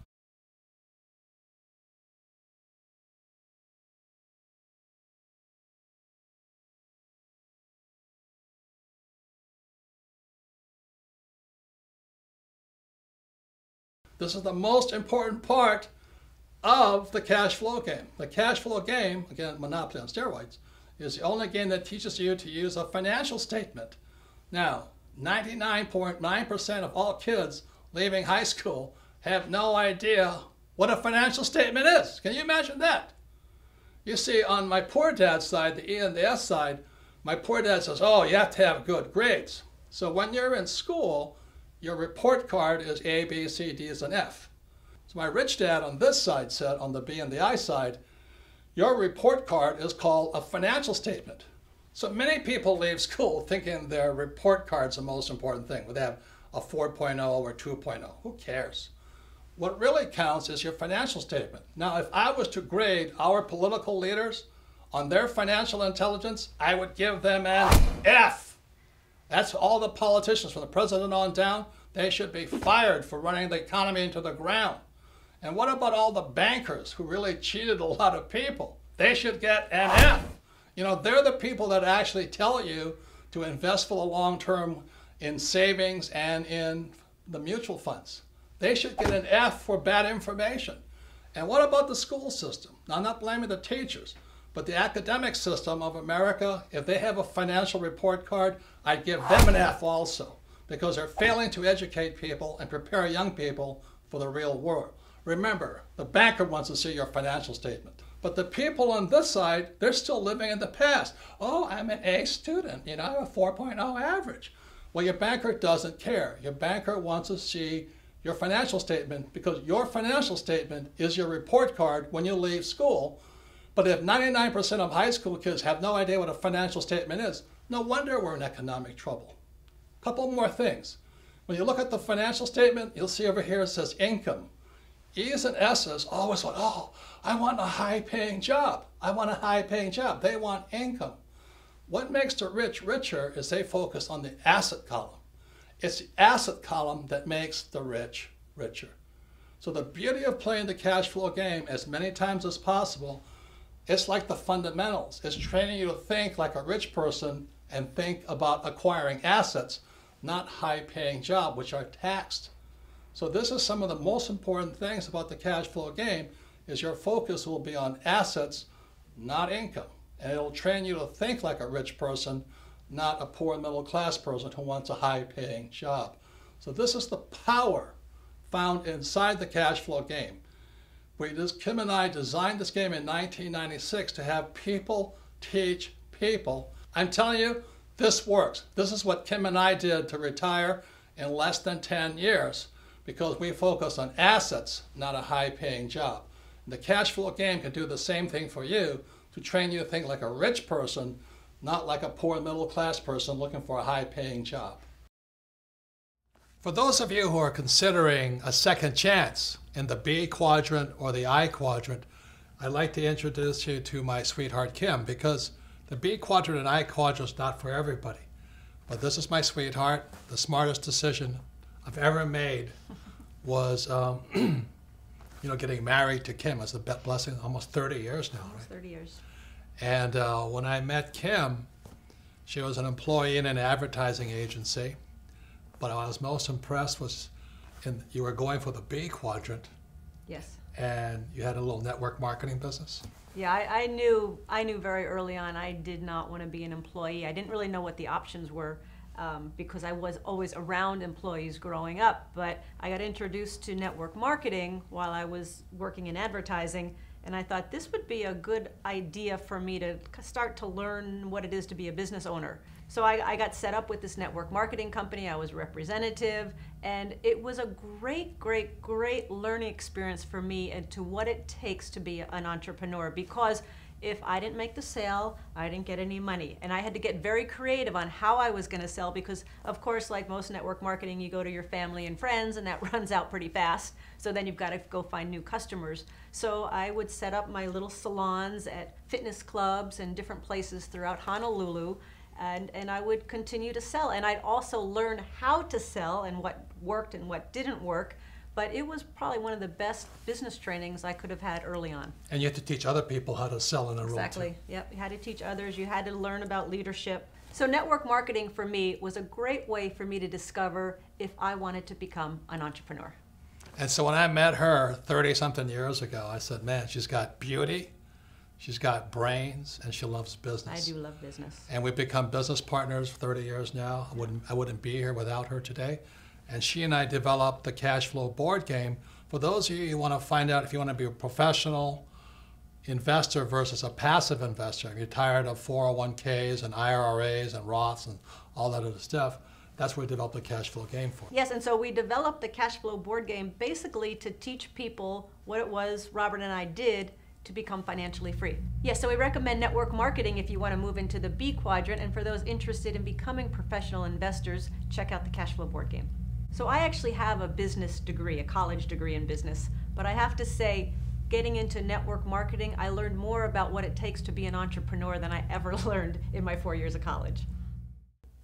This is the most important part of the cash flow game. The cash flow game, again, Monopoly on steroids, is the only game that teaches you to use a financial statement. Now, 99.9% of all kids leaving high school have no idea what a financial statement is. Can you imagine that? You see, on my poor dad's side, the E and the S side, my poor dad says, oh, you have to have good grades. So when you're in school, your report card is A, B, C, D's, and F. So my rich dad on this side said, on the B and the I side, your report card is called a financial statement. So many people leave school thinking their report card's the most important thing. They have a 4.0 or 2.0. Who cares? What really counts is your financial statement. Now, if I was to grade our political leaders on their financial intelligence, I would give them an F. That's all the politicians, from the president on down. They should be fired for running the economy into the ground. And what about all the bankers who really cheated a lot of people? They should get an F. You know, they're the people that actually tell you to invest for the long term in savings and in the mutual funds. They should get an F for bad information. And what about the school system? Now, I'm not blaming the teachers, but the academic system of America, if they have a financial report card, I'd give them an F also, because they're failing to educate people and prepare young people for the real world. Remember, the banker wants to see your financial statement. But the people on this side, they're still living in the past. Oh, I'm an A student, you know, I have a 4.0 average. Well, your banker doesn't care. Your banker wants to see your financial statement, because your financial statement is your report card when you leave school. But if 99% of high school kids have no idea what a financial statement is, no wonder we're in economic trouble. A couple more things. When you look at the financial statement, you'll see over here it says income. E's and S's always want, oh, I want a high-paying job. I want a high-paying job. They want income. What makes the rich richer is they focus on the asset column. It's the asset column that makes the rich richer. So the beauty of playing the cash flow game as many times as possible, it's like the fundamentals. It's training you to think like a rich person and think about acquiring assets, not high-paying jobs, which are taxed. So this is some of the most important things about the cash flow game, is your focus will be on assets, not income. And it'll train you to think like a rich person, not a poor middle class person who wants a high-paying job. So this is the power found inside the cash flow game. Kim and I designed this game in 1996 to have people teach people. I'm telling you, this works. This is what Kim and I did to retire in less than 10 years, because we focus on assets, not a high-paying job. And the cash flow game can do the same thing for you, to train you to think like a rich person, not like a poor middle-class person looking for a high-paying job. For those of you who are considering a second chance in the B quadrant or the I quadrant, I'd like to introduce you to my sweetheart Kim, because the B quadrant and I quadrant is not for everybody. But this is my sweetheart. The smartest decision I've ever made was getting married to Kim. It's a blessing, almost 30 years now. Almost 30 years. And when I met Kim, she was an employee in an advertising agency. But I was most impressed was you were going for the B quadrant. Yes. And you had a little network marketing business. Yeah, I knew very early on I did not want to be an employee. I didn't really know what the options were because I was always around employees growing up. But I got introduced to network marketing while I was working in advertising. And I thought this would be a good idea for me to start to learn what it is to be a business owner. So I got set up with this network marketing company. I was representative, and it was a great, great, great learning experience for me into what it takes to be an entrepreneur, because if I didn't make the sale, I didn't get any money. And I had to get very creative on how I was going to sell, because of course, like most network marketing, you go to your family and friends and that runs out pretty fast. So then you've got to go find new customers. So I would set up my little salons at fitness clubs and different places throughout Honolulu. And I would continue to sell. And I'd also learn how to sell and what worked and what didn't work. But it was probably one of the best business trainings I could have had early on. And you had to teach other people how to sell in a role. Exactly. Yep. You had to teach others. You had to learn about leadership. So network marketing for me was a great way for me to discover if I wanted to become an entrepreneur. And so when I met her 30-something years ago, I said, man, she's got beauty, she's got brains, and she loves business. I do love business. And we've become business partners for 30 years now. I wouldn't be here without her today. And she and I developed the cash flow board game. For those of you who want to find out if you want to be a professional investor versus a passive investor, if you're tired of 401ks and IRAs and Roths and all that other stuff, that's what we developed the cash flow game for. Yes, and so we developed the cash flow board game basically to teach people what it was Robert and I did to become financially free. Yes, so we recommend network marketing if you want to move into the B quadrant, and for those interested in becoming professional investors, check out the cash flow board game. So I actually have a business degree, a college degree in business, but I have to say, getting into network marketing, I learned more about what it takes to be an entrepreneur than I ever learned in my 4 years of college.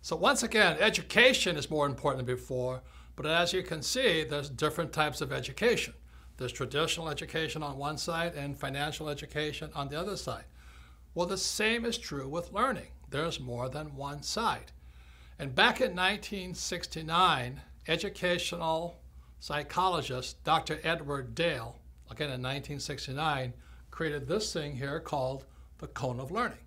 So once again, education is more important than before, but as you can see, there's different types of education. There's traditional education on one side and financial education on the other side. Well, the same is true with learning. There's more than one side. And back in 1969, educational psychologist Dr. Edward Dale, again in 1969, created this thing here called the cone of learning.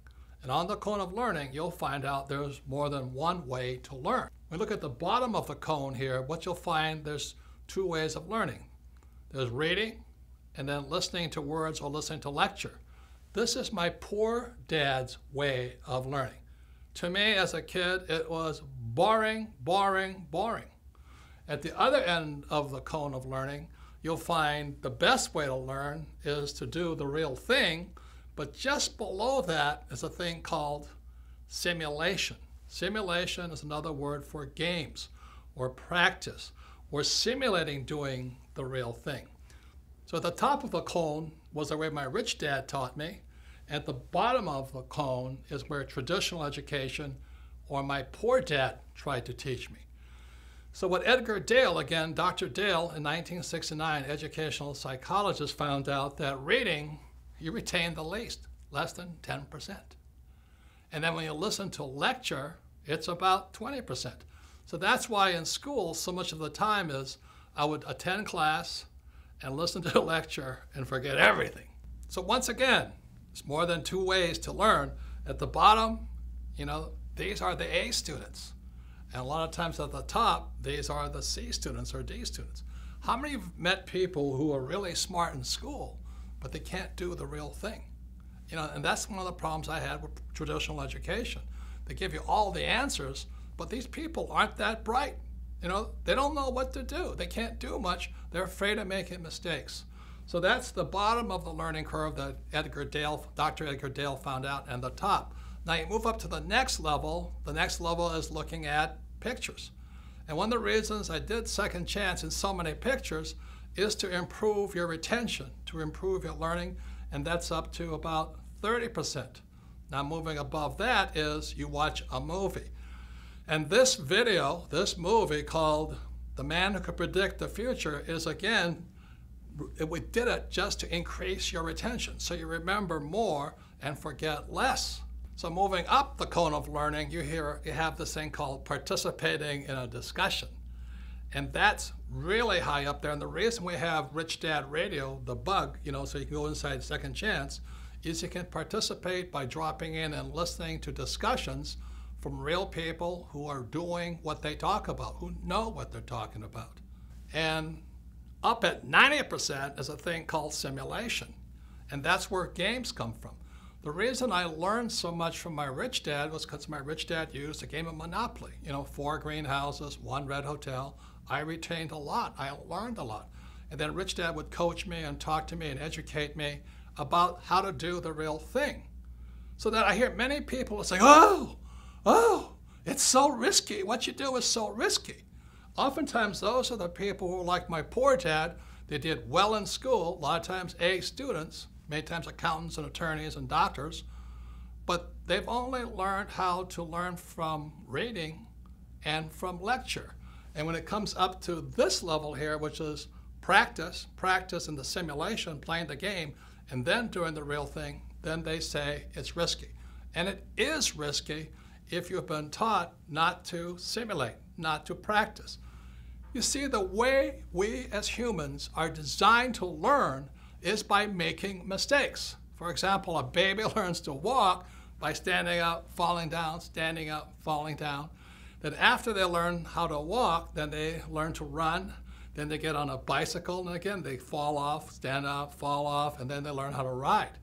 And on the cone of learning, you'll find out there's more than one way to learn. When we look at the bottom of the cone here, what you'll find, there's two ways of learning. There's reading and then listening to words or listening to lecture. This is my poor dad's way of learning. To me, as a kid, it was boring, boring, boring. At the other end of the cone of learning, you'll find the best way to learn is to do the real thing, but just below that is a thing called simulation. Simulation is another word for games or practice or simulating doing the real thing. So at the top of the cone was the way my rich dad taught me. At the bottom of the cone is where traditional education or my poor dad tried to teach me. So what Edgar Dale, again, Dr. Dale in 1969, educational psychologist, found out that reading, you retain the least, less than 10%. And then when you listen to lecture, it's about 20%. So that's why in school, so much of the time is I would attend class and listen to a lecture and forget everything. So once again, it's more than two ways to learn. At the bottom, these are the A students. And a lot of times at the top, these are the C students or D students. How many of you have met people who are really smart in school, but they can't do the real thing? And that's one of the problems I had with traditional education. They give you all the answers, but these people aren't that bright. They don't know what to do. They can't do much. They're afraid of making mistakes. So that's the bottom of the learning curve that Dr. Edgar Dale found out, and the top. Now you move up to the next level. The next level is looking at pictures. And one of the reasons I did Second Chance in so many pictures is to improve your retention, to improve your learning, and that's up to about 30%. Now moving above that is you watch a movie. And this video, this movie called The Man Who Could Predict the Future is, again, we did it just to increase your retention, so you remember more and forget less. So moving up the cone of learning, you have this thing called participating in a discussion. And that's really high up there. And the reason we have Rich Dad Radio, the bug, so you can go inside Second Chance, is you can participate by dropping in and listening to discussions from real people who are doing what they talk about, who know what they're talking about. And up at 90% is a thing called simulation. And that's where games come from. The reason I learned so much from my rich dad was because my rich dad used a game of Monopoly. 4 greenhouses, 1 red hotel. I retained a lot. I learned a lot. And then rich dad would coach me and talk to me and educate me about how to do the real thing. So that I hear many people say, oh, it's so risky. What you do is so risky. Oftentimes, those are the people who are like my poor dad. They did well in school, a lot of times A students, many times accountants and attorneys and doctors, but they've only learned how to learn from reading and from lecture. And when it comes up to this level here, which is practice in the simulation, playing the game, and then doing the real thing, then they say it's risky. And it is risky if you've been taught not to simulate, not to practice. You see, the way we as humans are designed to learn is by making mistakes. For example, a baby learns to walk by standing up, falling down, standing up, falling down. Then after they learn how to walk, then they learn to run. Then they get on a bicycle, and again, they fall off, stand up, fall off, and then they learn how to ride.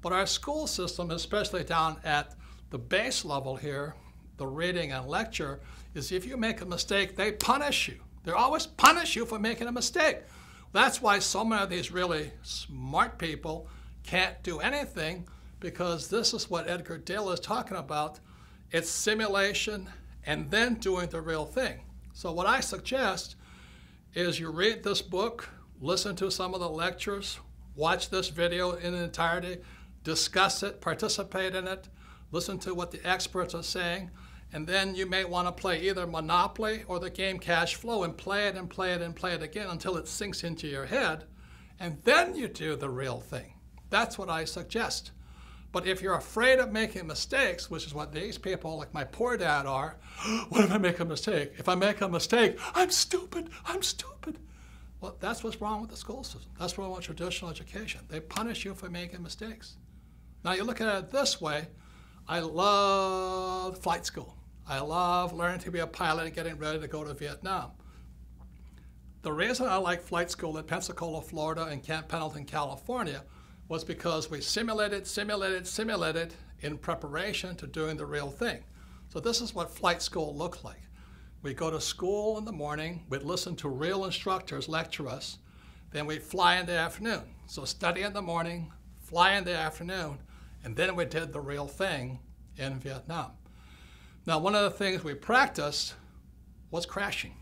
But our school system, especially down at the base level here, the reading and lecture, is if you make a mistake, they punish you. They always punish you for making a mistake. That's why so many of these really smart people can't do anything, because this is what Edgar Dale is talking about. It's simulation and then doing the real thing. So what I suggest is you read this book, listen to some of the lectures, watch this video in entirety, discuss it, participate in it, listen to what the experts are saying, and then you may want to play either Monopoly or the game Cash Flow and play it and play it and play it again until it sinks into your head. and then you do the real thing. That's what I suggest. But if you're afraid of making mistakes, which is what these people like my poor dad are, what if I make a mistake? If I make a mistake, I'm stupid, I'm stupid. Well, that's what's wrong with the school system. That's what's wrong with traditional education. They punish you for making mistakes. Now you look at it this way, I love flight school. I love learning to be a pilot and getting ready to go to Vietnam. The reason I like flight school in Pensacola, Florida and Camp Pendleton, California was because we simulated in preparation to doing the real thing. So this is what flight school looked like. We'd go to school in the morning, we'd listen to real instructors lecture us, then we'd fly in the afternoon. So study in the morning, fly in the afternoon, and then we did the real thing in Vietnam. Now, one of the things we practiced was crashing.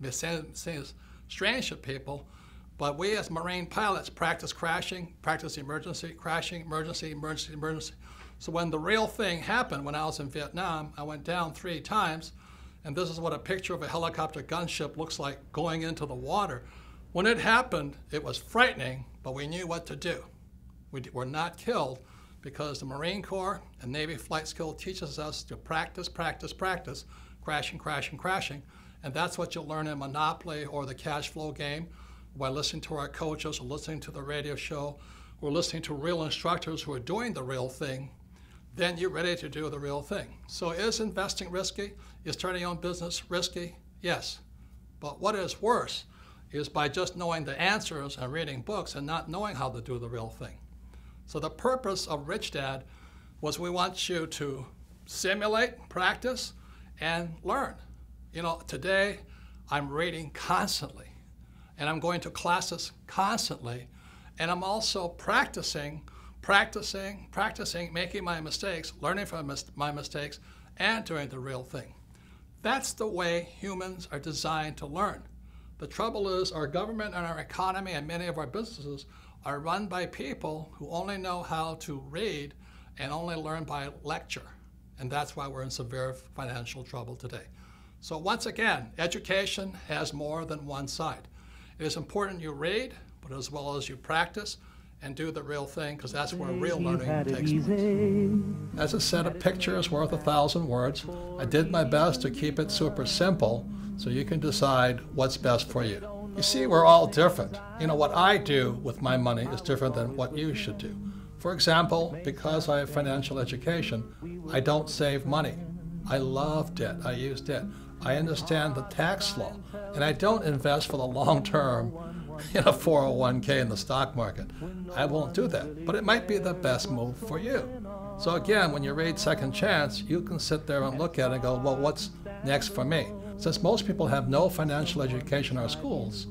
It seems strange to people, but we as Marine pilots practice crashing, practice emergency, crashing, emergency, emergency, emergency. So when the real thing happened, when I was in Vietnam, I went down 3 times, and this is what a picture of a helicopter gunship looks like going into the water. When it happened, it was frightening, but we knew what to do. We were not killed because the Marine Corps and Navy flight school teaches us to practice, practice, practice, crashing, crashing, crashing. And that's what you'll learn in Monopoly or the cash flow game by listening to our coaches or listening to the radio show or listening to real instructors who are doing the real thing. Then you're ready to do the real thing. So is investing risky? Is starting your own business risky? Yes. But what is worse is by just knowing the answers and reading books and not knowing how to do the real thing. So the purpose of Rich Dad was we want you to simulate, practice, and learn. You know, today I'm reading constantly, and I'm going to classes constantly, and I'm also practicing, making my mistakes, learning from my mistakes, and doing the real thing. That's the way humans are designed to learn. The trouble is our government and our economy and many of our businesses are run by people who only know how to read and only learn by lecture. And that's why we're in severe financial trouble today. So once again, education has more than one side. It is important you read, but as well as you practice and do the real thing, because that's where real learning takes place. As a set of pictures worth 1,000 words, I did my best to keep it super simple so you can decide what's best for you. You see, we're all different. You know, what I do with my money is different than what you should do. For example, because I have financial education, I don't save money. I love debt. I use debt. I understand the tax law, and I don't invest for the long term in a 401k in the stock market. I won't do that, but it might be the best move for you. So again, when you read Second Chance, you can sit there and look at it and go, well, what's next for me? Since most people have no financial education in our schools,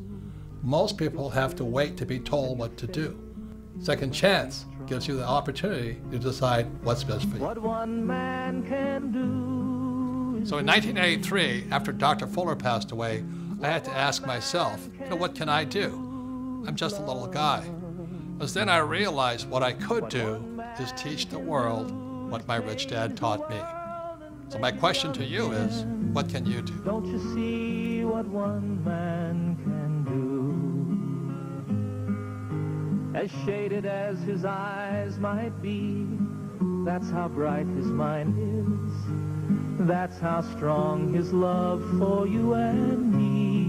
most people have to wait to be told what to do. Second Chance gives you the opportunity to decide what's best for you. What one man can do. So in 1983, after Dr. Fuller passed away, I had to ask myself, what can I do? I'm just a little guy. Because then I realized what I could do is teach the world what my rich dad taught me. So my question to you is, what can you do? Don't you see what one man can do? As shaded as his eyes might be, that's how bright his mind is. That's how strong his love for you and me.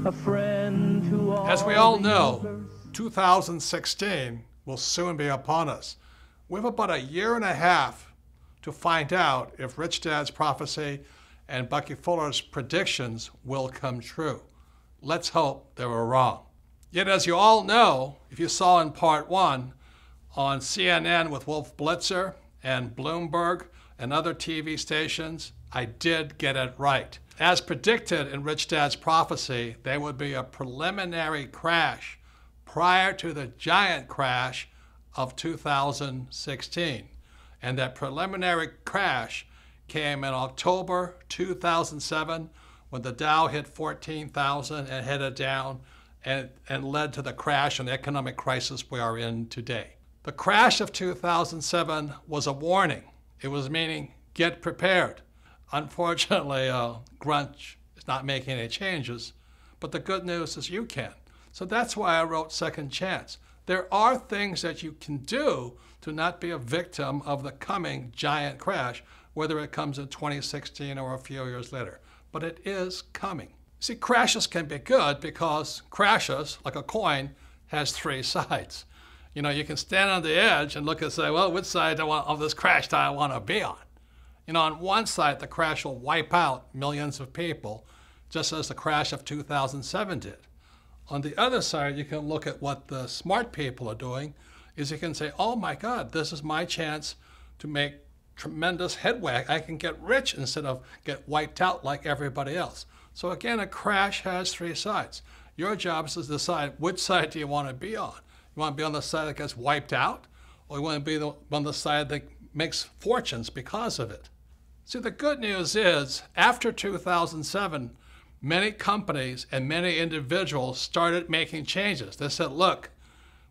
A friend to all. As we all know, 2016 will soon be upon us. We have about 1.5 years to find out if Rich Dad's prophecy and Bucky Fuller's predictions will come true. Let's hope they were wrong. Yet as you all know, if you saw in part 1, on CNN with Wolf Blitzer and Bloomberg and other TV stations, I did get it right. As predicted in Rich Dad's prophecy, there would be a preliminary crash prior to the giant crash of 2016. And that preliminary crash came in October 2007 when the Dow hit 14,000 and headed down and led to the crash and economic crisis we are in today. The crash of 2007 was a warning. It was meaning, get prepared. Unfortunately, Grunch is not making any changes, but the good news is you can. So that's why I wrote Second Chance. There are things that you can do to not be a victim of the coming giant crash, whether it comes in 2016 or a few years later. But it is coming. See, crashes can be good because crashes, like a coin, has three sides. You know, you can stand on the edge and look and say, well, which side of this crash do I want to be on? You know, on one side, the crash will wipe out millions of people, just as the crash of 2007 did. On the other side, you can look at what the smart people are doing, is you can say, oh my God, this is my chance to make tremendous headway. I can get rich instead of get wiped out like everybody else. So again, a crash has three sides. Your job is to decide which side do you want to be on. You want to be on the side that gets wiped out, or you want to be on the side that makes fortunes because of it. See, the good news is, after 2007, many companies and many individuals started making changes. They said, look,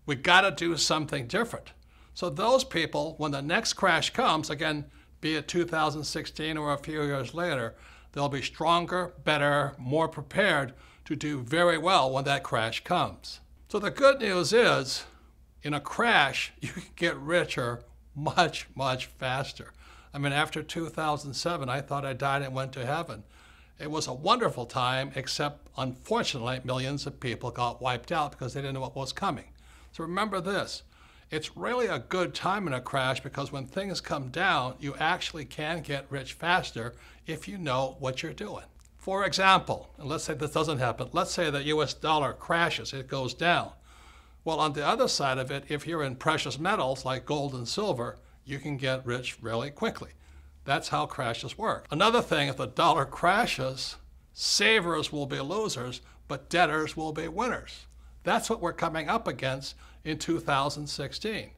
we got to do something different. So those people, when the next crash comes, again, be it 2016 or a few years later, they'll be stronger, better, more prepared to do very well when that crash comes. So the good news is, in a crash, you can get richer much, much faster. I mean, after 2007, I thought I died and went to heaven. It was a wonderful time, except unfortunately, millions of people got wiped out because they didn't know what was coming. So remember this, it's really a good time in a crash because when things come down, you actually can get rich faster if you know what you're doing. For example, and let's say this doesn't happen, let's say the US dollar crashes, it goes down. Well, on the other side of it, if you're in precious metals like gold and silver, you can get rich really quickly. That's how crashes work. Another thing, if the dollar crashes, savers will be losers, but debtors will be winners. That's what we're coming up against in 2016.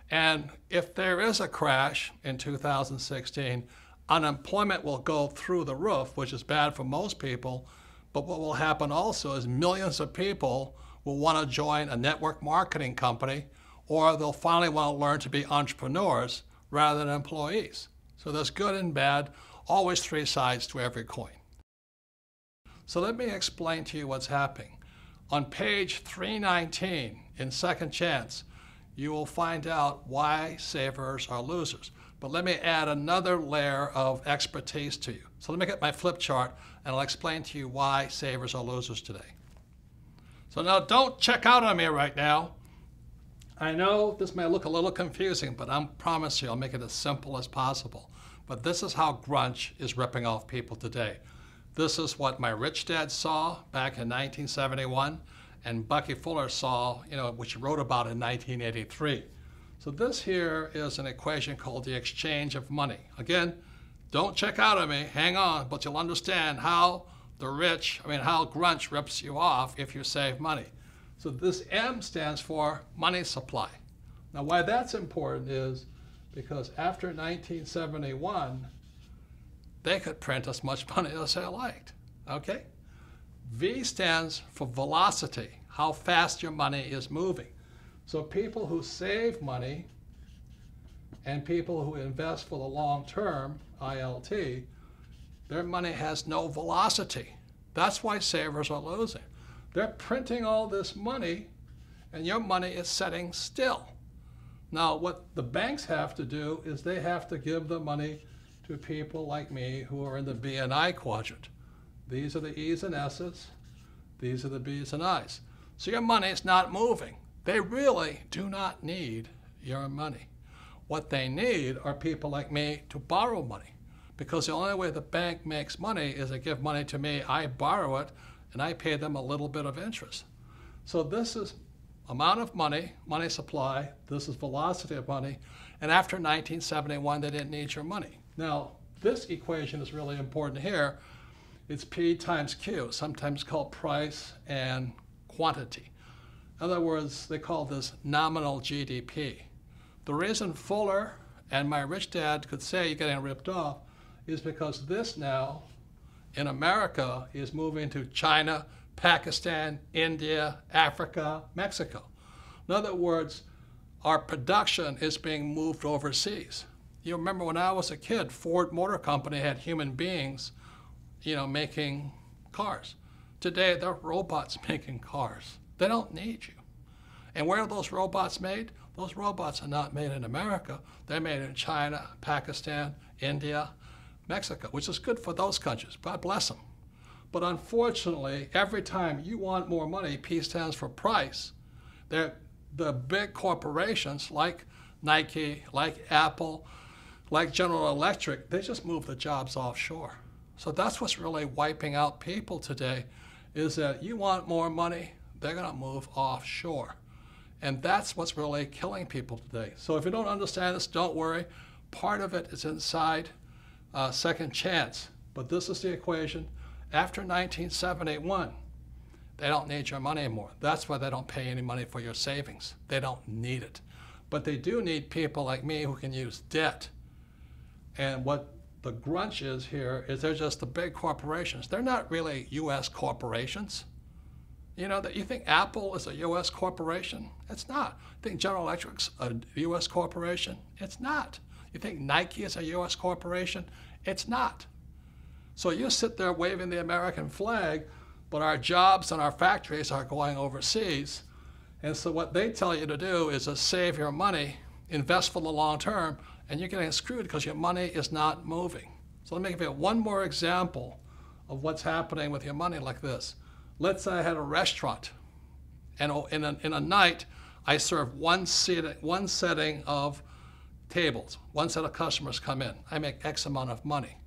And if there is a crash in 2016, unemployment will go through the roof, which is bad for most people. But what will happen also is millions of people will want to join a network marketing company, or they'll finally want to learn to be entrepreneurs rather than employees. So there's good and bad, always three sides to every coin. So let me explain to you what's happening. On page 319 in Second Chance, you will find out why savers are losers. But let me add another layer of expertise to you. So let me get my flip chart and I'll explain to you why savers are losers today. So now don't check out on me right now. I know this may look a little confusing, but I promise you I'll make it as simple as possible. But this is how grunge is ripping off people today. This is what my rich dad saw back in 1971 and Bucky Fuller saw, which he wrote about in 1983. So this here is an equation called the exchange of money. Again, don't check out on me, hang on, but you'll understand how how grunge rips you off if you save money. So this M stands for money supply. Now why that's important is because after 1971, they could print as much money as they liked, okay? V stands for velocity, how fast your money is moving. So people who save money and people who invest for the long term, ILT, their money has no velocity. That's why savers are losing. They're printing all this money and your money is sitting still. Now what the banks have to do is they have to give the money to people like me who are in the B and I quadrant. These are the E's and S's, these are the B's and I's. So your money is not moving. They really do not need your money. What they need are people like me to borrow money, because the only way the bank makes money is they give money to me, I borrow it, and I pay them a little bit of interest. So this is amount of money, money supply, this is velocity of money, and after 1971, they didn't need your money. Now, this equation is really important here. It's P times Q, sometimes called price and quantity. In other words, they call this nominal GDP. The reason Fuller and my rich dad could say you're getting ripped off is because this now in America is moving to China, Pakistan, India, Africa, Mexico. In other words, our production is being moved overseas. You remember when I was a kid, Ford Motor Company had human beings, making cars. Today, they're robots making cars. They don't need you. And where are those robots made? Those robots are not made in America. They're made in China, Pakistan, India, Mexico, which is good for those countries. God bless them. But unfortunately, every time you want more money, P stands for price, the big corporations like Nike, like Apple, like General Electric, they just move the jobs offshore. So that's what's really wiping out people today, is that you want more money, they're going to move offshore. And that's what's really killing people today. So if you don't understand this, don't worry. Part of it is inside Second Chance. But this is the equation. After 1971, they don't need your money anymore. That's why they don't pay any money for your savings. They don't need it. But they do need people like me who can use debt. And what the grunge is here is they're just the big corporations. They're not really U.S. corporations. You know, that you think Apple is a U.S. corporation? It's not. You think General Electric's a U.S. corporation? It's not. You think Nike is a U.S. corporation? It's not. So you sit there waving the American flag, but our jobs and our factories are going overseas. And so what they tell you to do is to save your money, invest for the long term, and you're getting screwed because your money is not moving. So let me give you one more example of what's happening with your money like this. Let's say I had a restaurant, and in a night, I serve one setting of tables. One set of customers come in. I make X amount of money.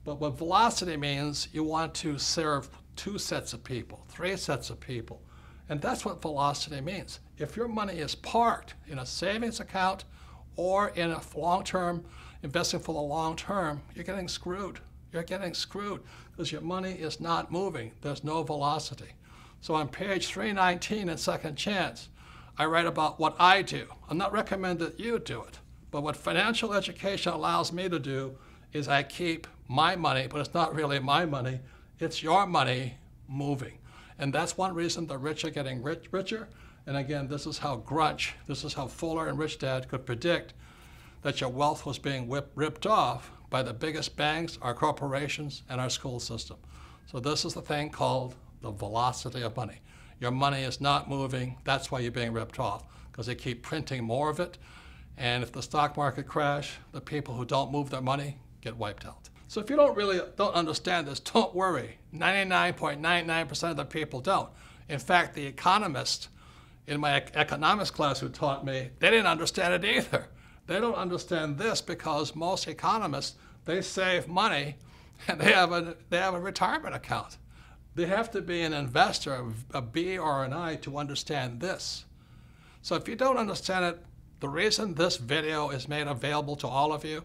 But what velocity means, you want to serve 2 sets of people, 3 sets of people. And that's what velocity means. If your money is parked in a savings account or in a long-term, investing for the long term, you're getting screwed. You're getting screwed because your money is not moving. There's no velocity. So on page 319 in Second Chance, I write about what I do. I'm not recommending that you do it, but what financial education allows me to do is I keep my money, but it's not really my money, it's your money moving. And that's one reason the rich are getting richer. And again, this is how grunge, this is how Fuller and Rich Dad could predict that your wealth was being ripped off by the biggest banks, our corporations, and our school system. So this is the thing called the velocity of money. Your money is not moving, that's why you're being ripped off, because they keep printing more of it. And if the stock market crash, the people who don't move their money get wiped out. So if you don't understand this, don't worry. 99.99% of the people don't. In fact, the economists in my economics class who taught me, they didn't understand it either. They don't understand this because most economists, they save money and they have a retirement account. They have to be an investor, a B or an I, to understand this. So if you don't understand it, the reason this video is made available to all of you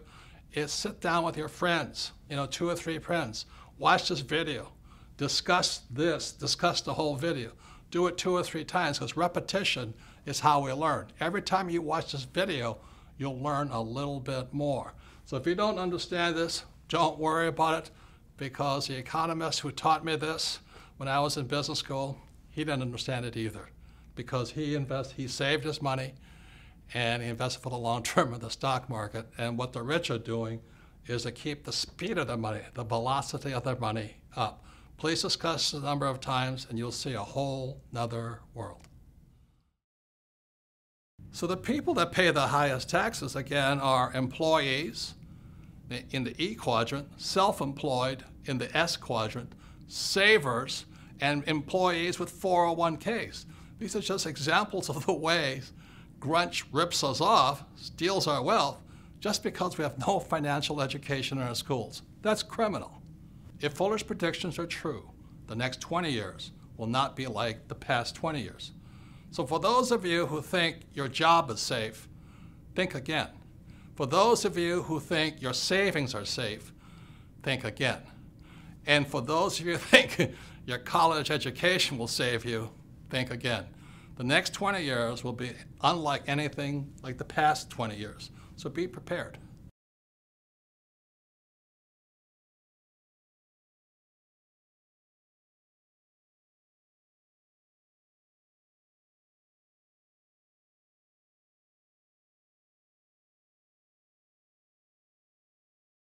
is sit down with your friends, 2 or 3 friends. Watch this video. Discuss this. Discuss the whole video. Do it 2 or 3 times because repetition is how we learn. Every time you watch this video, you'll learn a little bit more. So if you don't understand this, don't worry about it because the economist who taught me this when I was in business school, he didn't understand it either because he saved his money and he invested for the long term in the stock market. And what the rich are doing is to keep the speed of their money, the velocity of their money up. Please discuss this a number of times and you'll see a whole nother world. So the people that pay the highest taxes, again, are employees in the E quadrant, self-employed in the S quadrant, savers, and employees with 401ks. These are just examples of the ways grunge rips us off, steals our wealth, just because we have no financial education in our schools. That's criminal. If Fuller's predictions are true, the next 20 years will not be like the past 20 years. So for those of you who think your job is safe, think again. For those of you who think your savings are safe, think again. And for those of you who think your college education will save you, think again. The next 20 years will be unlike anything like the past 20 years. So be prepared.